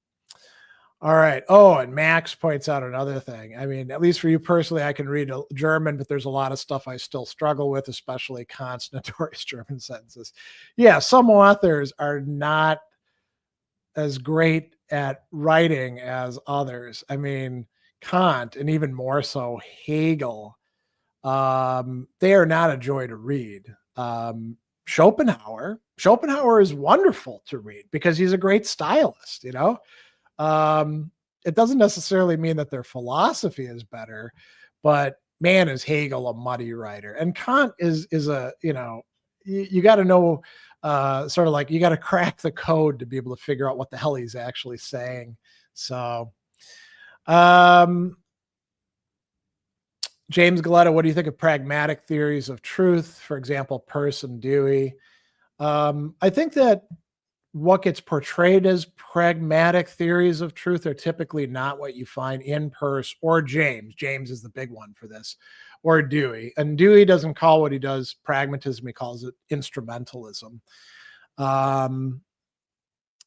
all right. Oh, and Max points out another thing. I mean, at least for you personally, I can read German, but there's a lot of stuff I still struggle with, especially consonantorious German sentences. Yeah, some authors are not as great at writing as others. I mean, Kant, and even more so Hegel, they are not a joy to read. Schopenhauer is wonderful to read because he's a great stylist, it doesn't necessarily mean that their philosophy is better, but man, is Hegel a muddy writer. And Kant is a, you got to know, sort of like you got to crack the code to be able to figure out what the hell he's actually saying. So, James Galetta, what do you think of pragmatic theories of truth? For example, Peirce and Dewey. I think that what gets portrayed as pragmatic theories of truth are typically not what you find in Peirce or James. James is the big one for this, or Dewey. And Dewey doesn't call what he does pragmatism. He calls it instrumentalism.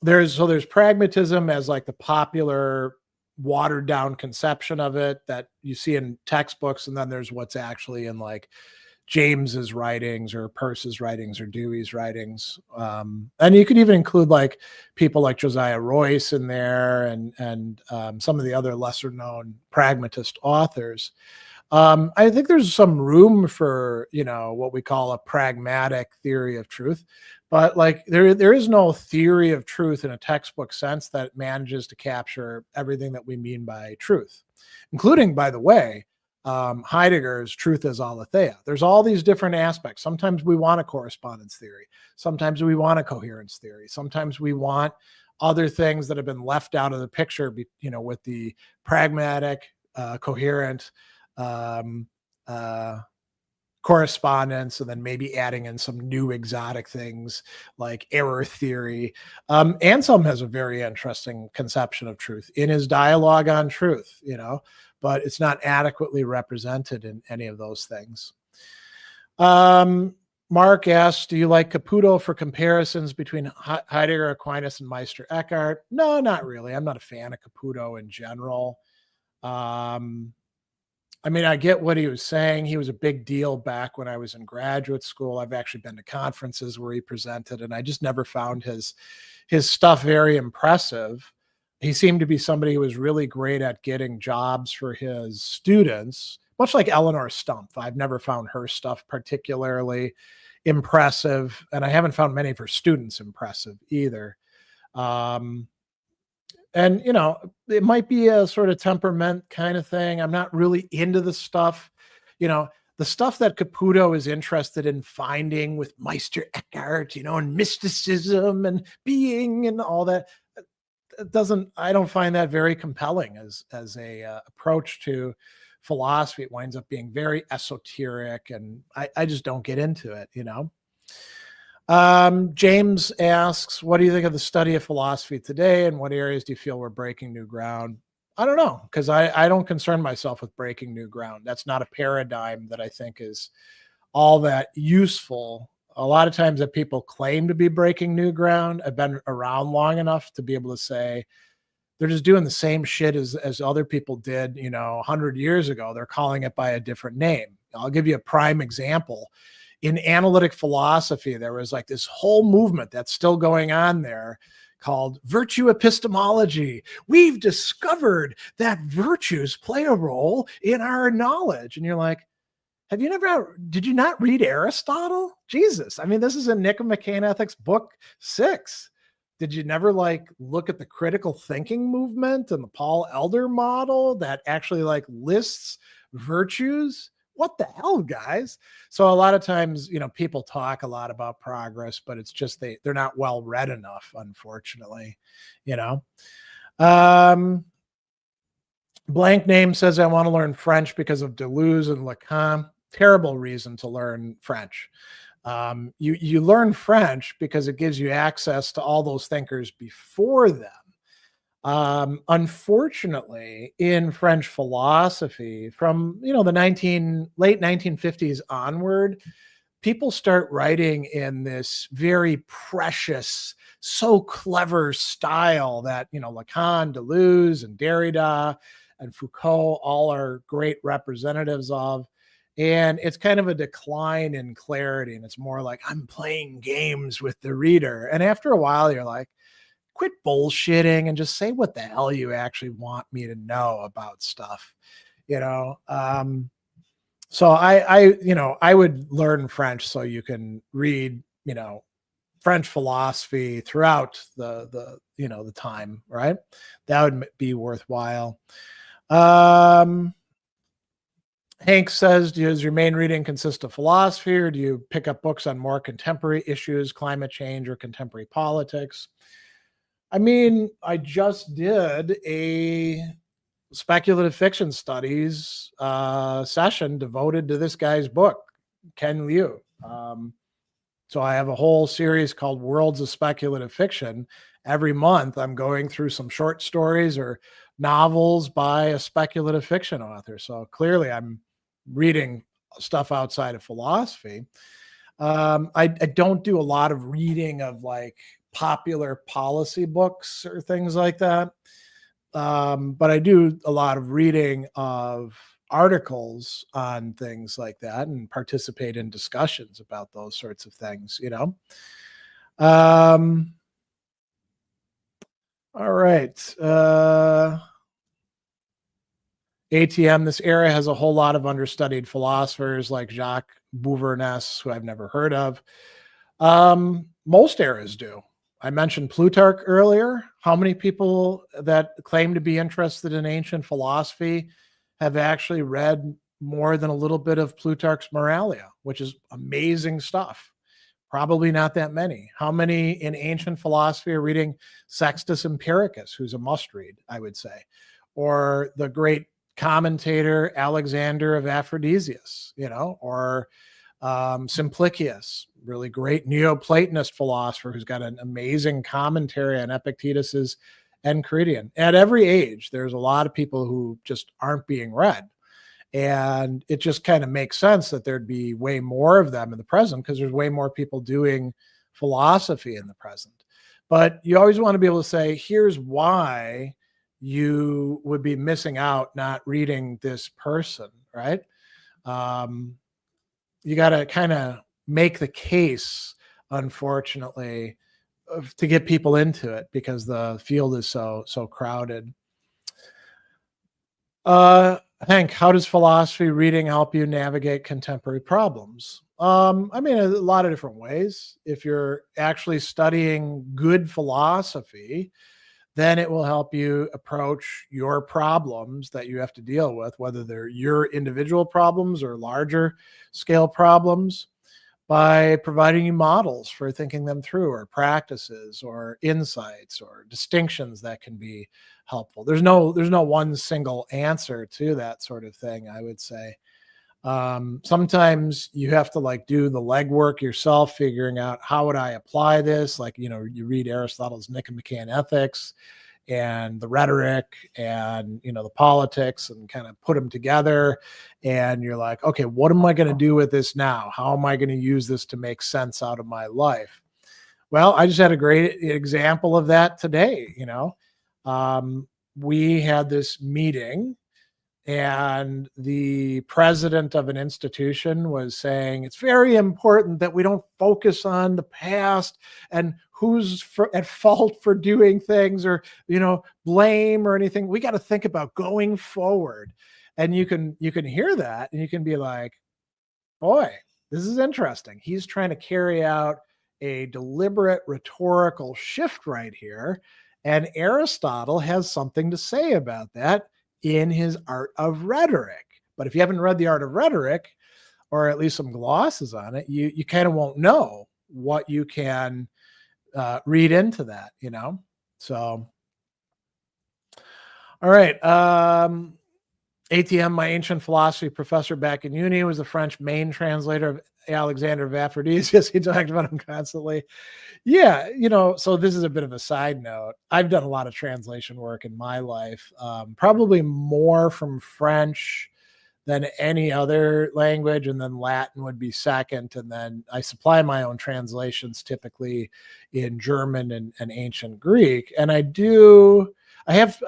There's pragmatism as like the popular watered down conception of it that you see in textbooks. And then there's what's actually in like James's writings or Peirce's writings or Dewey's writings. And you could even include like people like Josiah Royce in there and some of the other lesser known pragmatist authors. I think there's some room for, what we call a pragmatic theory of truth, but like there is no theory of truth in a textbook sense that manages to capture everything that we mean by truth, including, by the way, Heidegger's truth as aletheia. There's all these different aspects. Sometimes we want a correspondence theory. Sometimes we want a coherence theory. Sometimes we want other things that have been left out of the picture, with the pragmatic, coherent, correspondence, and then maybe adding in some new exotic things like error theory. Anselm has a very interesting conception of truth in his dialogue on truth. but it's not adequately represented in any of those things. Mark asks, do you like Caputo for comparisons between Heidegger, Aquinas, and Meister Eckhart? No, not really. I'm not a fan of Caputo in general. I mean, I get what he was saying. He was a big deal back when I was in graduate school. I've actually been to conferences where he presented, and I just never found his stuff very impressive. He seemed to be somebody who was really great at getting jobs for his students, much like Eleanor Stumpf. I've never found her stuff particularly impressive, and I haven't found many of her students impressive either. And, you know, it might be a sort of temperament kind of thing. I'm not really into the stuff, you know, the stuff that Caputo is interested in finding with Meister Eckhart, you know, and mysticism and being and all that. It doesn't, I don't find that very compelling as a approach to philosophy. It winds up being very esoteric, and I just don't get into it, you know. James asks, what do you think of the study of philosophy today, and what areas do you feel we're breaking new ground? I don't know, because I don't concern myself with breaking new ground. That's not a paradigm that I think is all that useful. A lot of times that people claim to be breaking new ground, I've been around long enough to be able to say they're just doing the same shit as other people did, you know, 100 years ago. They're calling it by a different name. I'll give you a prime example. In analytic philosophy, there was like this whole movement that's still going on there called virtue epistemology. We've discovered that virtues play a role in our knowledge. And you're like, did you not read Aristotle? Jesus. I mean, this is in Nicomachean Ethics, book 6. Did you never like look at the critical thinking movement and the Paul Elder model that actually like lists virtues? What the hell, guys? So a lot of times, you know, people talk a lot about progress, but it's just they're not well read enough, unfortunately, you know. Blank name says, I want to learn French because of Deleuze and Lacan. Terrible reason to learn French. You learn French because it gives you access to all those thinkers before them. Unfortunately, in French philosophy, from the late 1950s onward, people start writing in this very precious, so clever style that Lacan, Deleuze, and Derrida, and Foucault all are great representatives of. And it's kind of a decline in clarity, and it's more like I'm playing games with the reader. And after a while, you're like, quit bullshitting and just say what the hell you actually want me to know about stuff, So I would learn French so you can read, French philosophy throughout the time, right? That would be worthwhile. Hank says, does your main reading consist of philosophy, or do you pick up books on more contemporary issues, climate change, or contemporary politics? I mean, I just did a speculative fiction studies session devoted to this guy's book, Ken Liu. So I have a whole series called Worlds of Speculative Fiction. Every month I'm going through some short stories or novels by a speculative fiction author. So clearly I'm reading stuff outside of philosophy. I don't do a lot of reading of like popular policy books or things like that. But I do a lot of reading of articles on things like that and participate in discussions about those sorts of things, All right. ATM, this era has a whole lot of understudied philosophers like Jacques Bouverness, who I've never heard of. Most eras do. I mentioned Plutarch earlier. How many people that claim to be interested in ancient philosophy have actually read more than a little bit of Plutarch's Moralia, which is amazing stuff? Probably not that many. How many in ancient philosophy are reading Sextus Empiricus, who's a must-read, I would say, or the great commentator Alexander of Aphrodisias, or Simplicius, really great Neoplatonist philosopher who's got an amazing commentary on Epictetus's Enchiridion. At every age, there's a lot of people who just aren't being read. And it just kind of makes sense that there'd be way more of them in the present because there's way more people doing philosophy in the present. But you always want to be able to say, here's why you would be missing out not reading this person, right? You got to kind of make the case, unfortunately, to get people into it because the field is so crowded. Hank, how does philosophy reading help you navigate contemporary problems? I mean, a lot of different ways. If you're actually studying good philosophy, then it will help you approach your problems that you have to deal with, whether they're your individual problems or larger scale problems, by providing you models for thinking them through, or practices or insights or distinctions that can be helpful. There's no one single answer to that sort of thing, I would say. Sometimes you have to like do the legwork yourself, figuring out how would I apply this. Like, you read Aristotle's Nicomachean Ethics and the rhetoric and the politics and kind of put them together, and you're like, okay, what am I going to do with this now? How am I going to use this to make sense out of my life? Well, I just had a great example of that today. We had this meeting, and the president of an institution was saying it's very important that we don't focus on the past and who's at fault for doing things, or blame or anything. We got to think about going forward. And you can hear that, and you can be like, boy, this is interesting. He's trying to carry out a deliberate rhetorical shift right here, and Aristotle has something to say about that in his Art of Rhetoric. But if you haven't read the Art of Rhetoric, or at least some glosses on it, you kind of won't know what you can read into that, So, all right. ATM, my ancient philosophy professor back in uni, was the French main translator of Alexander of Aphrodisias. He talked about him constantly. Yeah, so this is a bit of a side note. I've done a lot of translation work in my life, probably more from French than any other language, and then Latin would be second. And then I supply my own translations typically in German and ancient Greek. And I have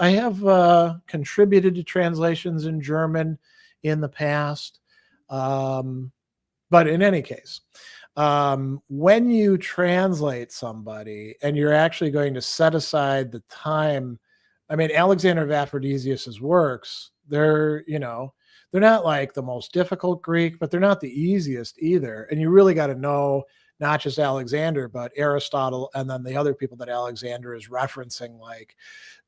contributed to translations in German in the past. But in any case, when you translate somebody and you're actually going to set aside the time, I mean, Alexander of Aphrodisias's works, they're not like the most difficult Greek, but they're not the easiest either. And you really got to know not just Alexander, but Aristotle, and then the other people that Alexander is referencing, like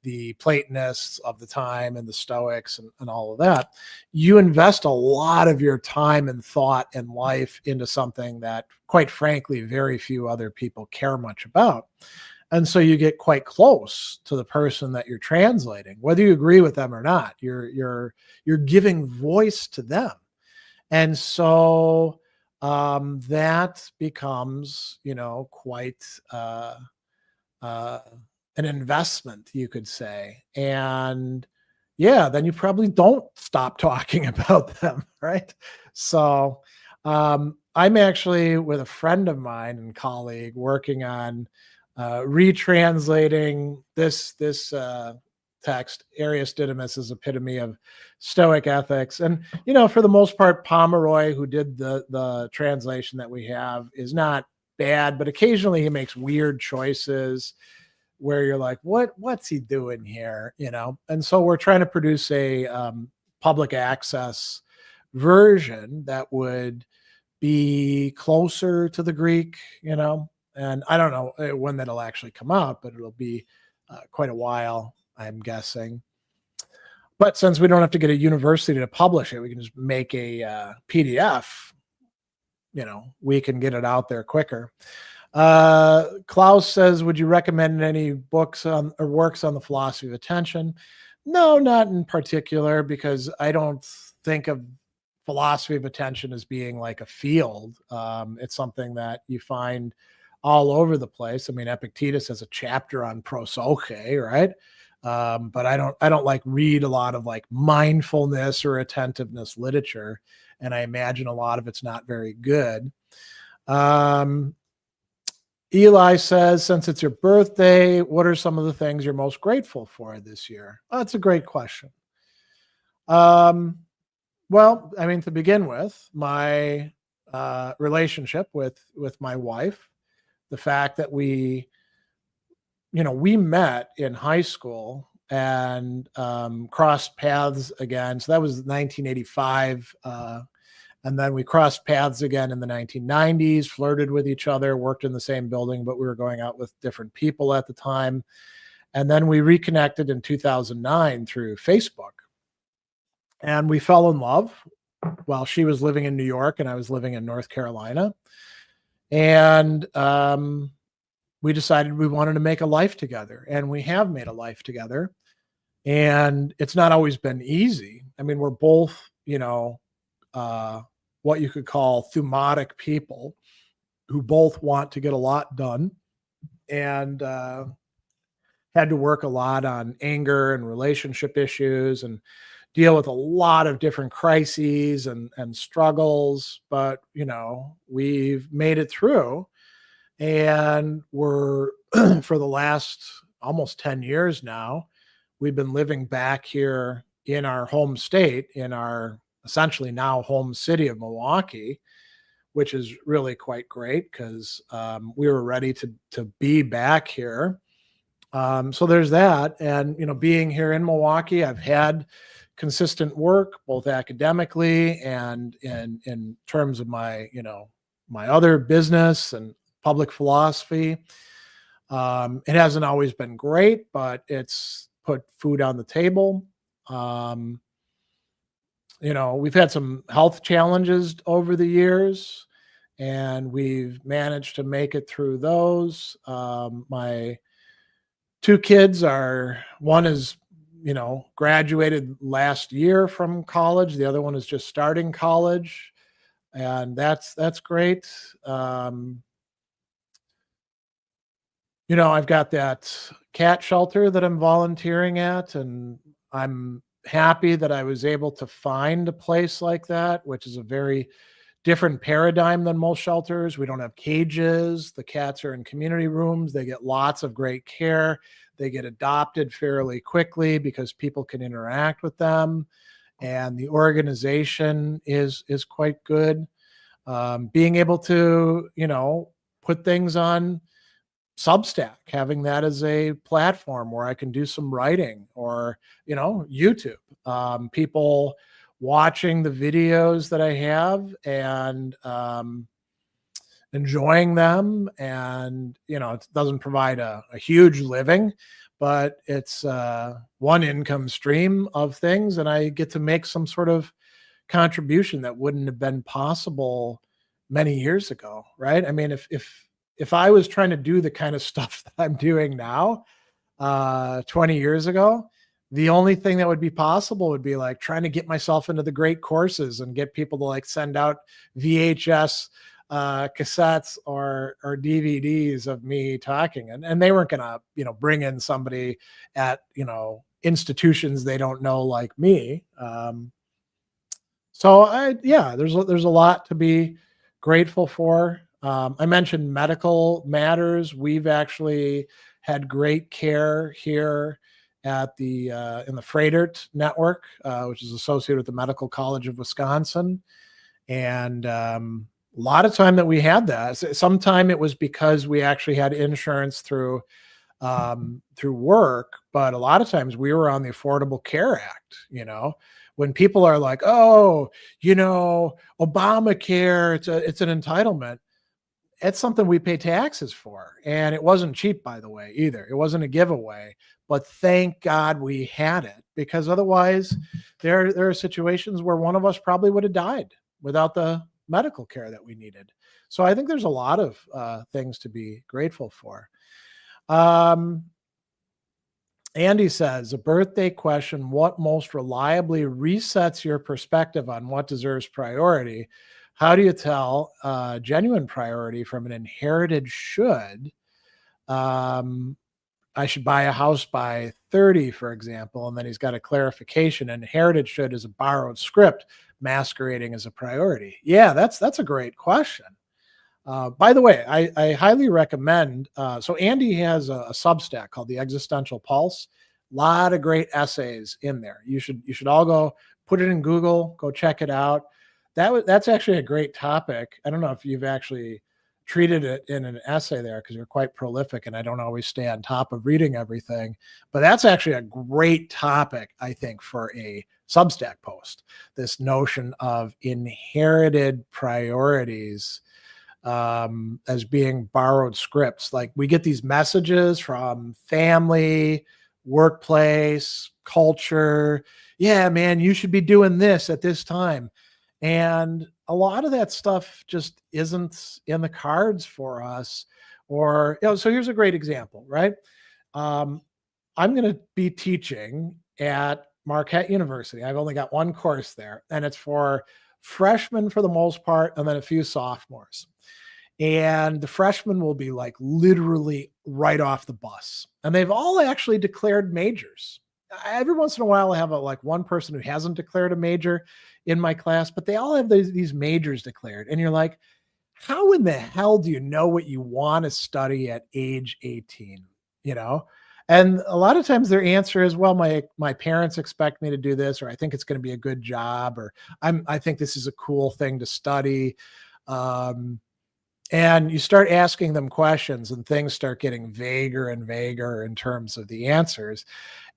the Platonists of the time and the Stoics and all of that. You invest a lot of your time and thought and life into something that, quite frankly, very few other people care much about. And so you get quite close to the person that you're translating, whether you agree with them or not. You're giving voice to them. And so that becomes, quite an investment, you could say. And yeah, then you probably don't stop talking about them, right? So I'm actually with a friend of mine and colleague working on retranslating this text, Arius Didymus's Epitome of Stoic Ethics. And, for the most part, Pomeroy, who did the translation that we have, is not bad, but occasionally he makes weird choices where you're like, what's he doing here? And so we're trying to produce a public access version that would be closer to the Greek, and I don't know when that'll actually come out, but it'll be quite a while, I'm guessing. But since we don't have to get a university to publish it, we can just make a PDF, we can get it out there quicker. Klaus says, would you recommend any books or works on the philosophy of attention? No, not in particular, because I don't think of philosophy of attention as being like a field. It's something that you find all over the place. I mean, Epictetus has a chapter on prosoche, right? But I don't like read a lot of like mindfulness or attentiveness literature, and I imagine a lot of it's not very good. Um, Eli says, since it's your birthday, what are some of the things you're most grateful for this year? Oh, that's a great question. Um, well, I mean, to begin with, my relationship with my wife, the fact that we met in high school and crossed paths again. So that was 1985. And then we crossed paths again in the 1990s, flirted with each other, worked in the same building, but we were going out with different people at the time. And then we reconnected in 2009 through Facebook. And we fell in love while she was living in New York and I was living in North Carolina. And we decided we wanted to make a life together. And we have made a life together. And it's not always been easy. I mean, we're both, what you could call thumatic people who both want to get a lot done and had to work a lot on anger and relationship issues and deal with a lot of different crises and struggles. But, we've made it through and we're for the last almost 10 years now, we've been living back here in our home state, in our essentially now home city of Milwaukee, which is really quite great because we were ready to be back here. So there's that. And, being here in Milwaukee, I've had consistent work, both academically and in terms of my, my other business and public philosophy. It hasn't always been great, but it's put food on the table. We've had some health challenges over the years, and we've managed to make it through those. My two kids one is, graduated last year from college. The other one is just starting college, and that's great. I've got that cat shelter that I'm volunteering at, and I'm happy that I was able to find a place like that, which is a very different paradigm than most shelters. We don't have cages. The cats are in community rooms. They get lots of great care. They get adopted fairly quickly because people can interact with them. And the organization is quite good. Being able to, put things on Substack, having that as a platform where I can do some writing or, YouTube. People watching the videos that I have and enjoying them. And, it doesn't provide a huge living, but it's one income stream of things. And I get to make some sort of contribution that wouldn't have been possible many years ago. Right. I mean, if I was trying to do the kind of stuff that I'm doing now, 20 years ago, the only thing that would be possible would be like trying to get myself into the great courses and get people to like send out VHS cassettes or DVDs of me talking. And they weren't going to, bring in somebody at, institutions they don't know like me. There's a lot to be grateful for. I mentioned medical matters. We've actually had great care here at the in the Fredert network, which is associated with the Medical College of Wisconsin. And a lot of time that we had that, sometime it was because we actually had insurance through work, but a lot of times we were on the Affordable Care Act. When people are like, oh, Obamacare, it's an entitlement. It's something we pay taxes for. And it wasn't cheap, by the way, either. It wasn't a giveaway, but thank God we had it, because otherwise there are situations where one of us probably would have died without the medical care that we needed. So I think there's a lot of things to be grateful for. Andy says, a birthday question: what most reliably resets your perspective on what deserves priority? how do you tell genuine priority from an inherited should? Um, I should buy a house by 30, for example, and then he's got a clarification. Inherited should is a borrowed script masquerading as a priority. Yeah, that's a great question. By the way, I highly recommend. So Andy has a Substack called the Existential Pulse. A lot of great essays in there. You should all go put it in Google. Go check it out. That's actually a great topic. I don't know if you've actually treated it in an essay there because you're quite prolific, and I don't always stay on top of reading everything. But that's actually a great topic, I think, for a Substack post. This notion of inherited priorities as being borrowed scripts. Like we get these messages from family, workplace, culture. Yeah, man, you should be doing this at this time. And a lot of that stuff just isn't in the cards for us. Or, so here's a great example, right? Um, I'm going to be teaching at Marquette University. I've only got one course there, and it's for freshmen for the most part, and then a few sophomores. And the freshmen will be like literally right off the bus. And they've all actually declared majors. Every once in a while, I have like one person who hasn't declared a major in my class, but they all have these majors declared. And you're like, how in the hell do you know what you want to study at age 18? You know? And a lot of times their answer is, well, my parents expect me to do this, or I think it's going to be a good job, or I think this is a cool thing to study. And you start asking them questions and things start getting vaguer and vaguer in terms of the answers.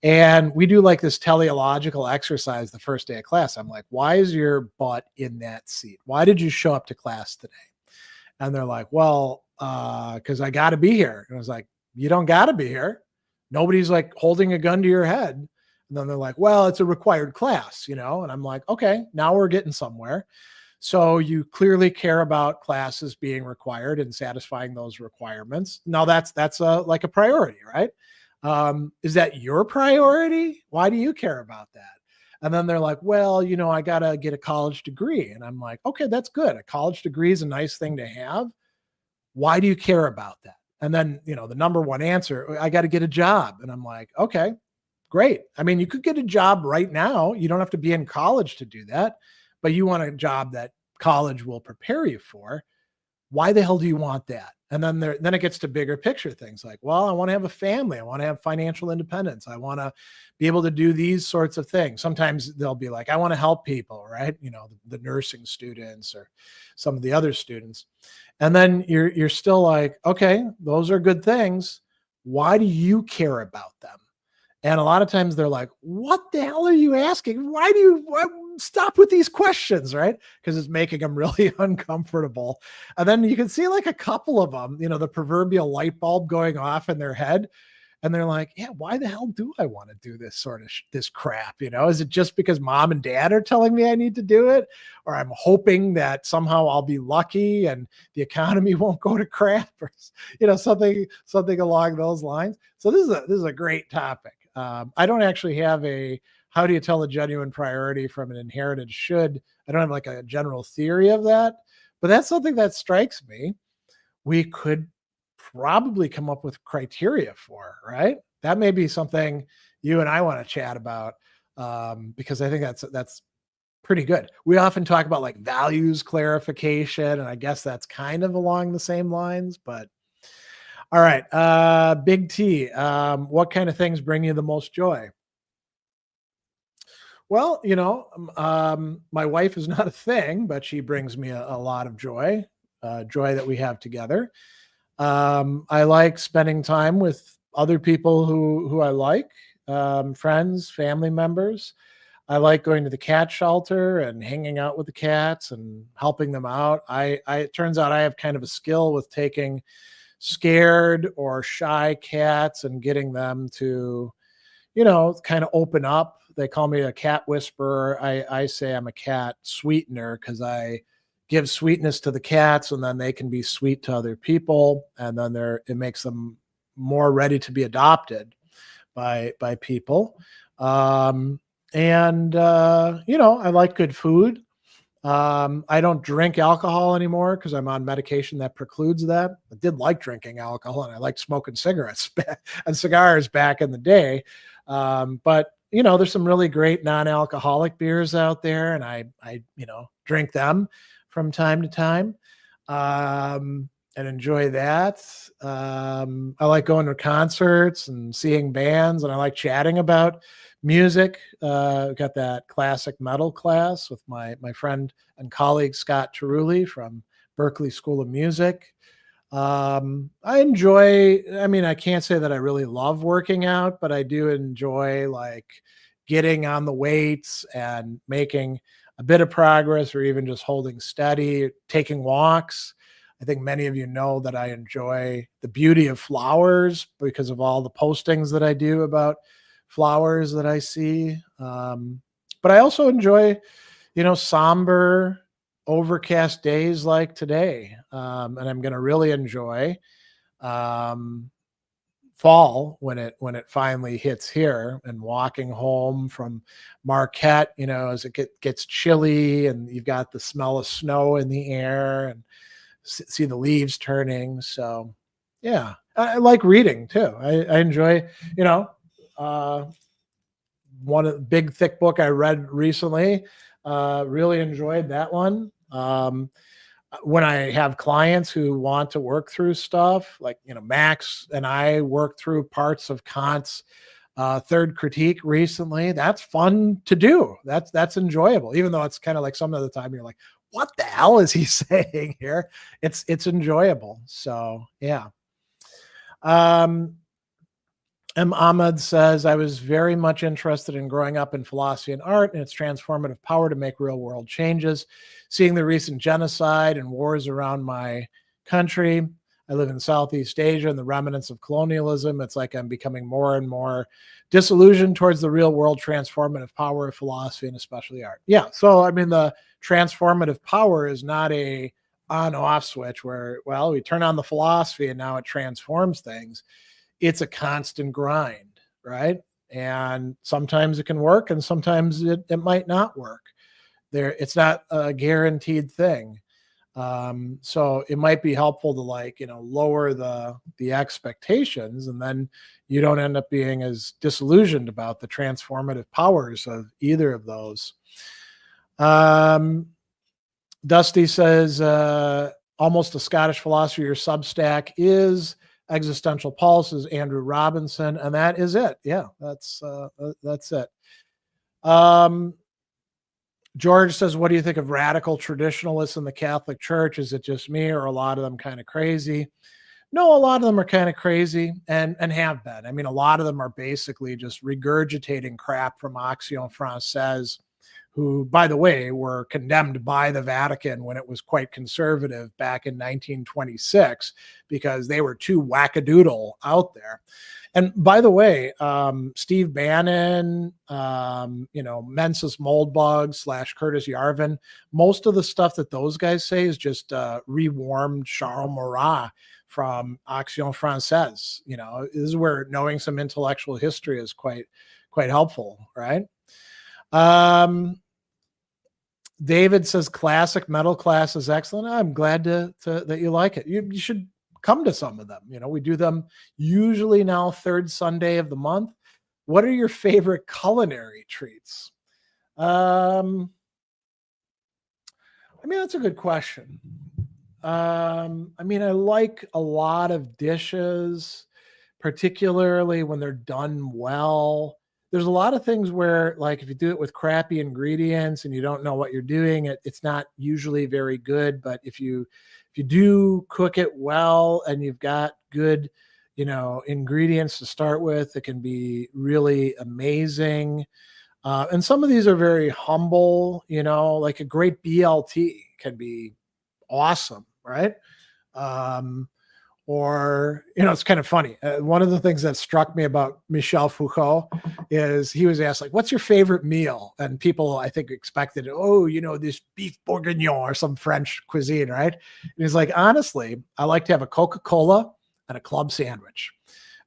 And we do like this teleological exercise the first day of class. I'm like, why is your butt in that seat? Why did you show up to class today? And they're like, well, because I got to be here. And I was like, you don't got to be here. Nobody's like holding a gun to your head. And then they're like, well, it's a required class, And I'm like, okay, now we're getting somewhere. So you clearly care about classes being required and satisfying those requirements. Now that's like a priority, right? Is that your priority? Why do you care about that? And then they're like, well, I got to get a college degree. And I'm like, okay, that's good. A college degree is a nice thing to have. Why do you care about that? And then, the number one answer, I got to get a job. And I'm like, okay, great. I mean, you could get a job right now. You don't have to be in college to do that, but you want a job that college will prepare you for. Why the hell do you want that? And then it gets to bigger picture things like, well, I want to have a family. I want to have financial independence. I want to be able to do these sorts of things. Sometimes they'll be like, I want to help people, right? The nursing students or some of the other students. And then you're still like, okay, those are good things. Why do you care about them? And a lot of times they're like, what the hell are you asking? Why stop with these questions, right? Because it's making them really uncomfortable. And then you can see like a couple of them, the proverbial light bulb going off in their head. And they're like, yeah, why the hell do I want to do this sort of this crap? Is it just because mom and dad are telling me I need to do it? Or I'm hoping that somehow I'll be lucky and the economy won't go to crap, or something along those lines. So this is a great topic. I don't actually have how do you tell a genuine priority from an inherited should? I don't have like a general theory of that, but that's something that strikes me. We could probably come up with criteria for, right? That may be something you and I want to chat about, because I think that's pretty good. We often talk about like values clarification, and I guess that's kind of along the same lines, but all right. Big T, what kind of things bring you the most joy? Well, my wife is not a thing, but she brings me a lot of joy, joy that we have together. I like spending time with other people who I like, friends, family members. I like going to the cat shelter and hanging out with the cats and helping them out. It turns out I have kind of a skill with taking scared or shy cats and getting them to, kind of open up. They call me a cat whisperer. I say I'm a cat sweetener because I give sweetness to the cats and then they can be sweet to other people. And then it makes them more ready to be adopted by people. I like good food. I don't drink alcohol anymore because I'm on medication that precludes that. I did like drinking alcohol, and I liked smoking cigarettes and cigars back in the day. But there's some really great non-alcoholic beers out there, and I drink them from time to time, and enjoy that. I like going to concerts and seeing bands, and I like chatting about music. Got that classic metal class with my friend and colleague Scott Cerulli from Berklee School of Music. I enjoy, I can't say that I really love working out, but I do enjoy like getting on the weights and making a bit of progress, or even just holding steady, taking walks. I think many of you know that I enjoy the beauty of flowers because of all the postings that I do about flowers that I see. But I also enjoy, somber, overcast days like today. And I'm going to really enjoy fall when it finally hits here, and walking home from Marquette, as it gets chilly and you've got the smell of snow in the air and see the leaves turning. So yeah, I like reading too. I enjoy, one big thick book I read recently. Really enjoyed that one. When I have clients who want to work through stuff, like Max and I worked through parts of Kant's Third Critique recently. That's fun to do. That's enjoyable, even though it's kind of like some of the time you're like, what the hell is he saying here? It's enjoyable. So yeah. M. Ahmed says, I was very much interested in growing up in philosophy and art and its transformative power to make real world changes. Seeing the recent genocide and wars around my country, I live in Southeast Asia, and the remnants of colonialism, it's like I'm becoming more and more disillusioned towards the real world transformative power of philosophy and especially art. Yeah, so the transformative power is not a on-off switch where, well, we turn on the philosophy and now it transforms things. It's a constant grind, right? And sometimes it can work and sometimes it might not work. It's not a guaranteed thing. So it might be helpful to lower the expectations, and then you don't end up being as disillusioned about the transformative powers of either of those. Dusty says, almost a Scottish philosopher, your Substack is Existential Pulses, Andrew Robinson, and that is it. Yeah, that's it. George says, what do you think of radical traditionalists in the Catholic Church? Is it just me, or a lot of them kind of crazy? No, a lot of them are kind of crazy and have been. A lot of them are basically just regurgitating crap from Action Française, who, by the way, were condemned by the Vatican when it was quite conservative back in 1926 because they were too wackadoodle out there. And by the way, Steve Bannon, Mensis Moldbug / Curtis Yarvin, most of the stuff that those guys say is just rewarmed Charles Maurras from Action Française. This is where knowing some intellectual history is quite helpful, right? David says classic metal class is excellent. I'm glad that you like it. You should come to some of them. We do them usually now third Sunday of the month. What are your favorite culinary treats? That's a good question. I like a lot of dishes, particularly when they're done well. There's a lot of things where, like, if you do it with crappy ingredients and you don't know what you're doing, it's not usually very good. But if you do cook it well and you've got good, ingredients to start with, it can be really amazing. And some of these are very humble, like a great BLT can be awesome, right? Or, it's kind of funny. One of the things that struck me about Michel Foucault is he was asked, like, what's your favorite meal? And people, I think, expected, this beef bourguignon or some French cuisine, right? And he's like, honestly, I like to have a Coca-Cola and a club sandwich.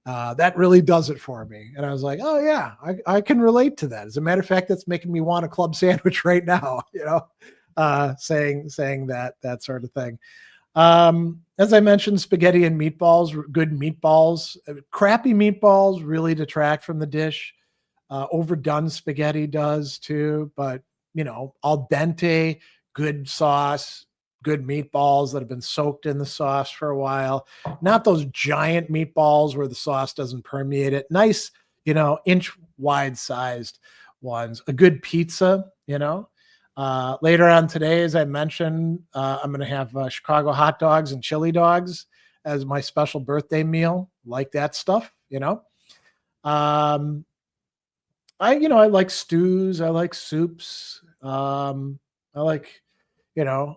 That really does it for me. And I was like, oh, yeah, I can relate to that. As a matter of fact, that's making me want a club sandwich right now, saying that sort of thing. As I mentioned, spaghetti and meatballs, good meatballs. Crappy meatballs really detract from the dish. Overdone spaghetti does too, but al dente, good sauce, good meatballs that have been soaked in the sauce for a while. Not those giant meatballs where the sauce doesn't permeate it. Nice, inch wide sized ones. A good pizza. Later on today, as I mentioned, I'm going to have Chicago hot dogs and chili dogs as my special birthday meal. Like that stuff. I like stews. I like soups. I like,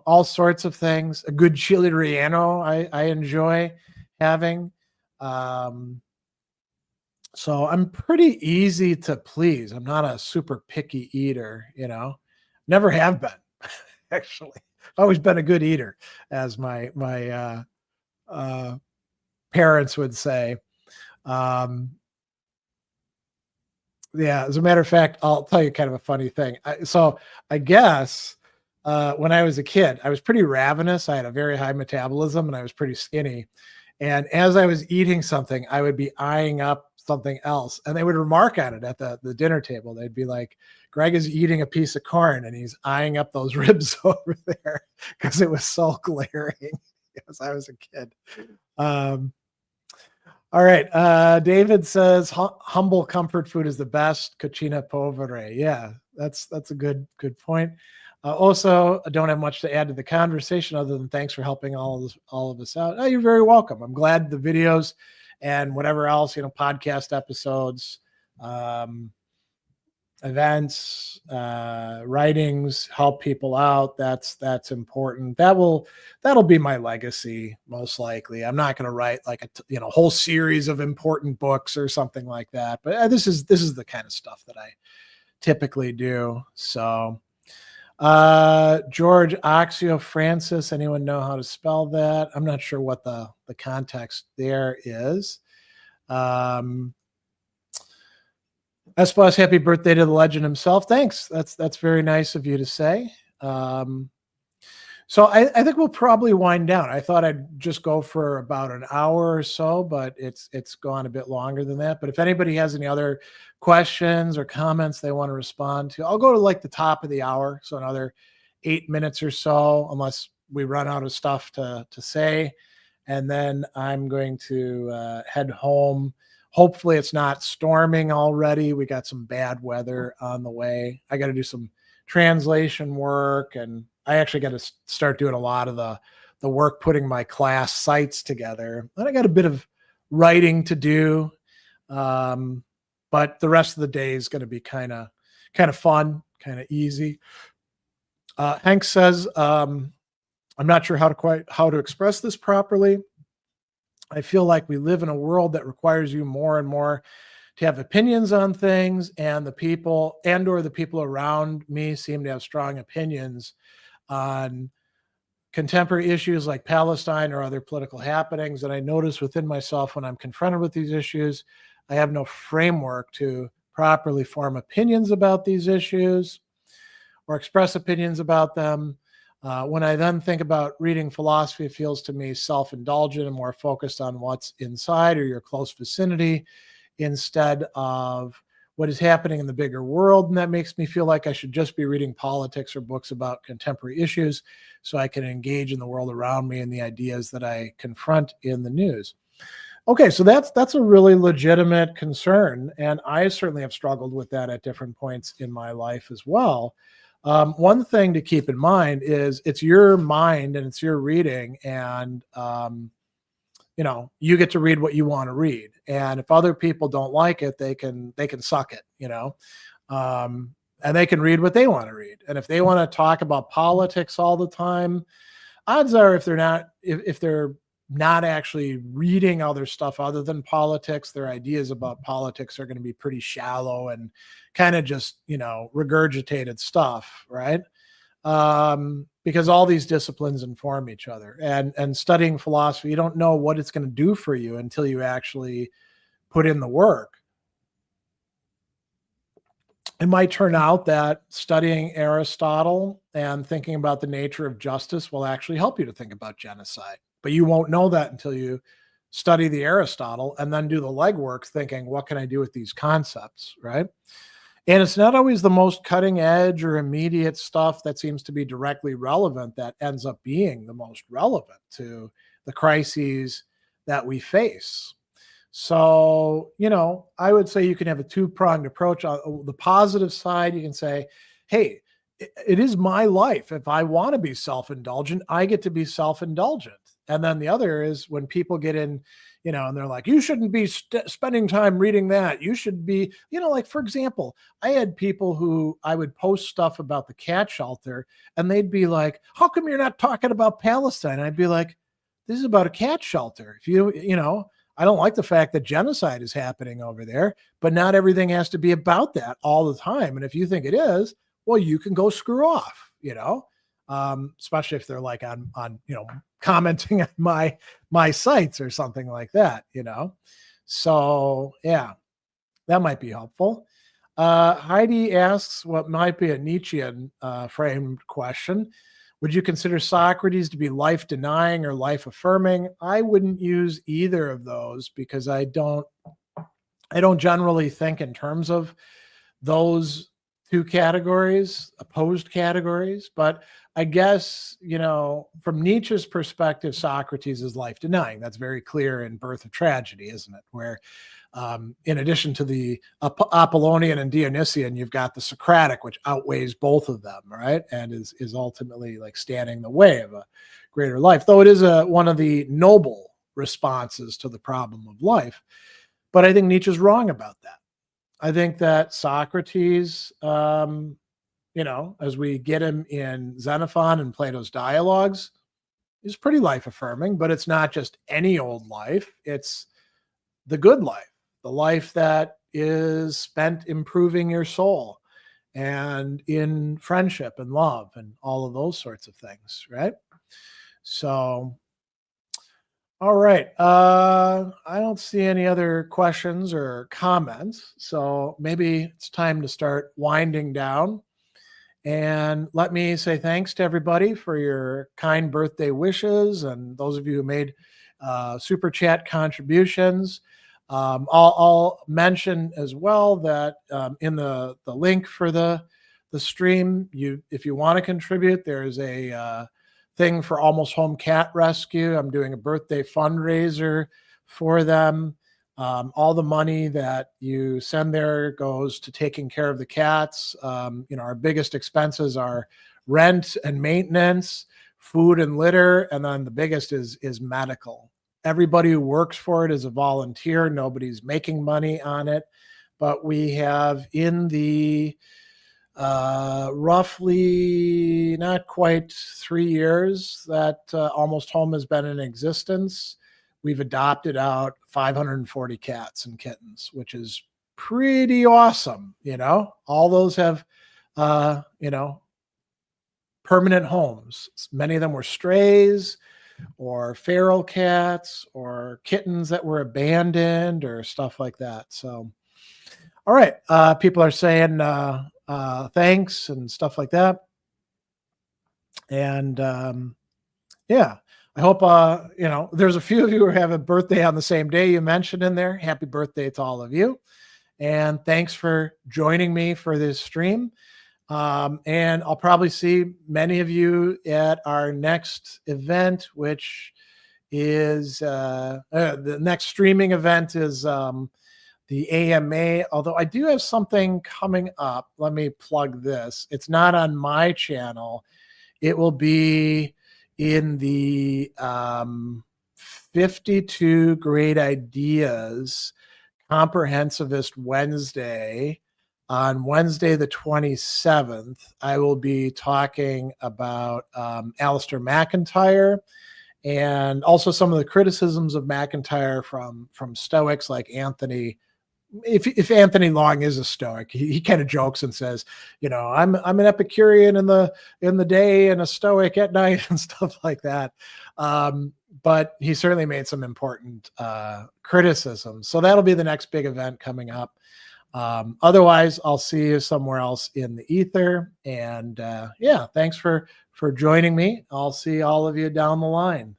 all sorts of things. A good chili relleno I enjoy having. So I'm pretty easy to please. I'm not a super picky eater. Never have been, actually. Always been a good eater, as my parents would say. Yeah, as a matter of fact, I'll tell you kind of a funny thing. So I guess when I was a kid, I was pretty ravenous. I had a very high metabolism and I was pretty skinny. And as I was eating something, I would be eyeing up something else. And they would remark on it at the dinner table. They'd be like, Greg is eating a piece of corn and he's eyeing up those ribs over there because it was so glaring as I was a kid. All right. David says humble comfort food is the best. Cucina povere. Yeah, that's a good point. Also, I don't have much to add to the conversation other than thanks for helping all of us out. Oh, you're very welcome. I'm glad the videos and whatever else, podcast episodes, events, writings help people out. That's important. That'll be my legacy, most likely. I'm not going to write like a whole series of important books or something like that, but this is the kind of stuff that I typically do. So George Oxio Francis, anyone know how to spell that? I'm not sure what the context there is. Espas, happy birthday to the legend himself. Thanks. That's very nice of you to say. So I think we'll probably wind down. I thought I'd just go for about an hour or so, but it's gone a bit longer than that. But if anybody has any other questions or comments they want to respond to, I'll go to like the top of the hour. So another 8 minutes or so, unless we run out of stuff to say. And then I'm going to head home. Hopefully it's not storming already. We got some bad weather on the way. I got to do some translation work, and I actually got to start doing a lot of the work putting my class sites together. And I got a bit of writing to do, but the rest of the day is going to be kind of fun, kind of easy. Hank says, I'm not sure how to express this properly. I feel like we live in a world that requires you more and more to have opinions on things, and the people around me seem to have strong opinions on contemporary issues like Palestine or other political happenings. And I notice within myself when I'm confronted with these issues, I have no framework to properly form opinions about these issues or express opinions about them. When I then think about reading philosophy, it feels to me self-indulgent and more focused on what's inside or your close vicinity instead of what is happening in the bigger world. And that makes me feel like I should just be reading politics or books about contemporary issues so I can engage in the world around me and the ideas that I confront in the news. Okay, so that's a really legitimate concern. And I certainly have struggled with that at different points in my life as well. One thing to keep in mind is it's your mind and it's your reading, and you get to read what you want to read. And if other people don't like it, they can suck it, and they can read what they want to read. And if they want to talk about politics all the time, odds are if they're not actually reading other stuff other than politics, their ideas about politics are going to be pretty shallow and kind of just, regurgitated stuff, right? Because all these disciplines inform each other. And studying philosophy, you don't know what it's going to do for you until you actually put in the work. it might turn out that studying Aristotle and thinking about the nature of justice will actually help you to think about genocide. But you won't know that until you study the Aristotle and then do the legwork thinking, what can I do with these concepts, right? And it's not always the most cutting edge or immediate stuff that seems to be directly relevant that ends up being the most relevant to the crises that we face. So, I would say you can have a two-pronged approach. On the positive side, you can say, hey, it is my life. If I want to be self-indulgent, I get to be self-indulgent. And then the other is when people get in, and they're like, you shouldn't be spending time reading that. You should be, like, for example, I had people who I would post stuff about the cat shelter and they'd be like, how come you're not talking about Palestine? I'd be like, this is about a cat shelter. If I don't like the fact that genocide is happening over there, but not everything has to be about that all the time. And if you think it is, well, you can go screw off, especially if they're like on commenting on my sites or something like that, So yeah, that might be helpful. Heidi asks what might be a Nietzschean framed question. Would you consider Socrates to be life denying or life affirming? I wouldn't use either of those because I don't generally think in terms of those two categories, opposed categories. But I guess, from Nietzsche's perspective, Socrates is life denying. That's very clear in Birth of Tragedy, isn't it? Where in addition to the Apollonian and Dionysian, you've got the Socratic, which outweighs both of them, right? And is ultimately like standing in the way of a greater life, though it is one of the noble responses to the problem of life. But I think Nietzsche's wrong about that. I think that Socrates, as we get him in Xenophon and Plato's dialogues, is pretty life affirming, but it's not just any old life. It's the good life. The life that is spent improving your soul and in friendship and love and all of those sorts of things, right? So, all right. I don't see any other questions or comments. So maybe it's time to start winding down. And let me say thanks to everybody for your kind birthday wishes and those of you who made super chat contributions. I'll mention as well that in the link for the stream, if you want to contribute, there's a thing for Almost Home Cat Rescue. I'm doing a birthday fundraiser for them. All the money that you send there goes to taking care of the cats. Our biggest expenses are rent and maintenance, food and litter, and then the biggest is medical. Everybody who works for it is a volunteer. Nobody's making money on it. But we have in the roughly not quite 3 years that Almost Home has been in existence, we've adopted out 540 cats and kittens, which is pretty awesome. All those have, permanent homes. Many of them were strays or feral cats or kittens that were abandoned or stuff like that. So, all right. People are saying thanks and stuff like that. And yeah, I hope, there's a few of you who have a birthday on the same day you mentioned in there. Happy birthday to all of you. And thanks for joining me for this stream. And I'll probably see many of you at our next event, which is the next streaming event is the AMA, although I do have something coming up. Let me plug this. It's not on my channel. It will be in the 52 Great Ideas Comprehensivist Wednesday. On Wednesday, the 27th, I will be talking about Alistair McIntyre and also some of the criticisms of McIntyre from Stoics like Anthony. If Anthony Long is a Stoic, he kind of jokes and says, I'm an Epicurean in the day and a Stoic at night and stuff like that. But he certainly made some important criticisms. So that'll be the next big event coming up. Otherwise, I'll see you somewhere else in the ether. And yeah, thanks for joining me. I'll see all of you down the line.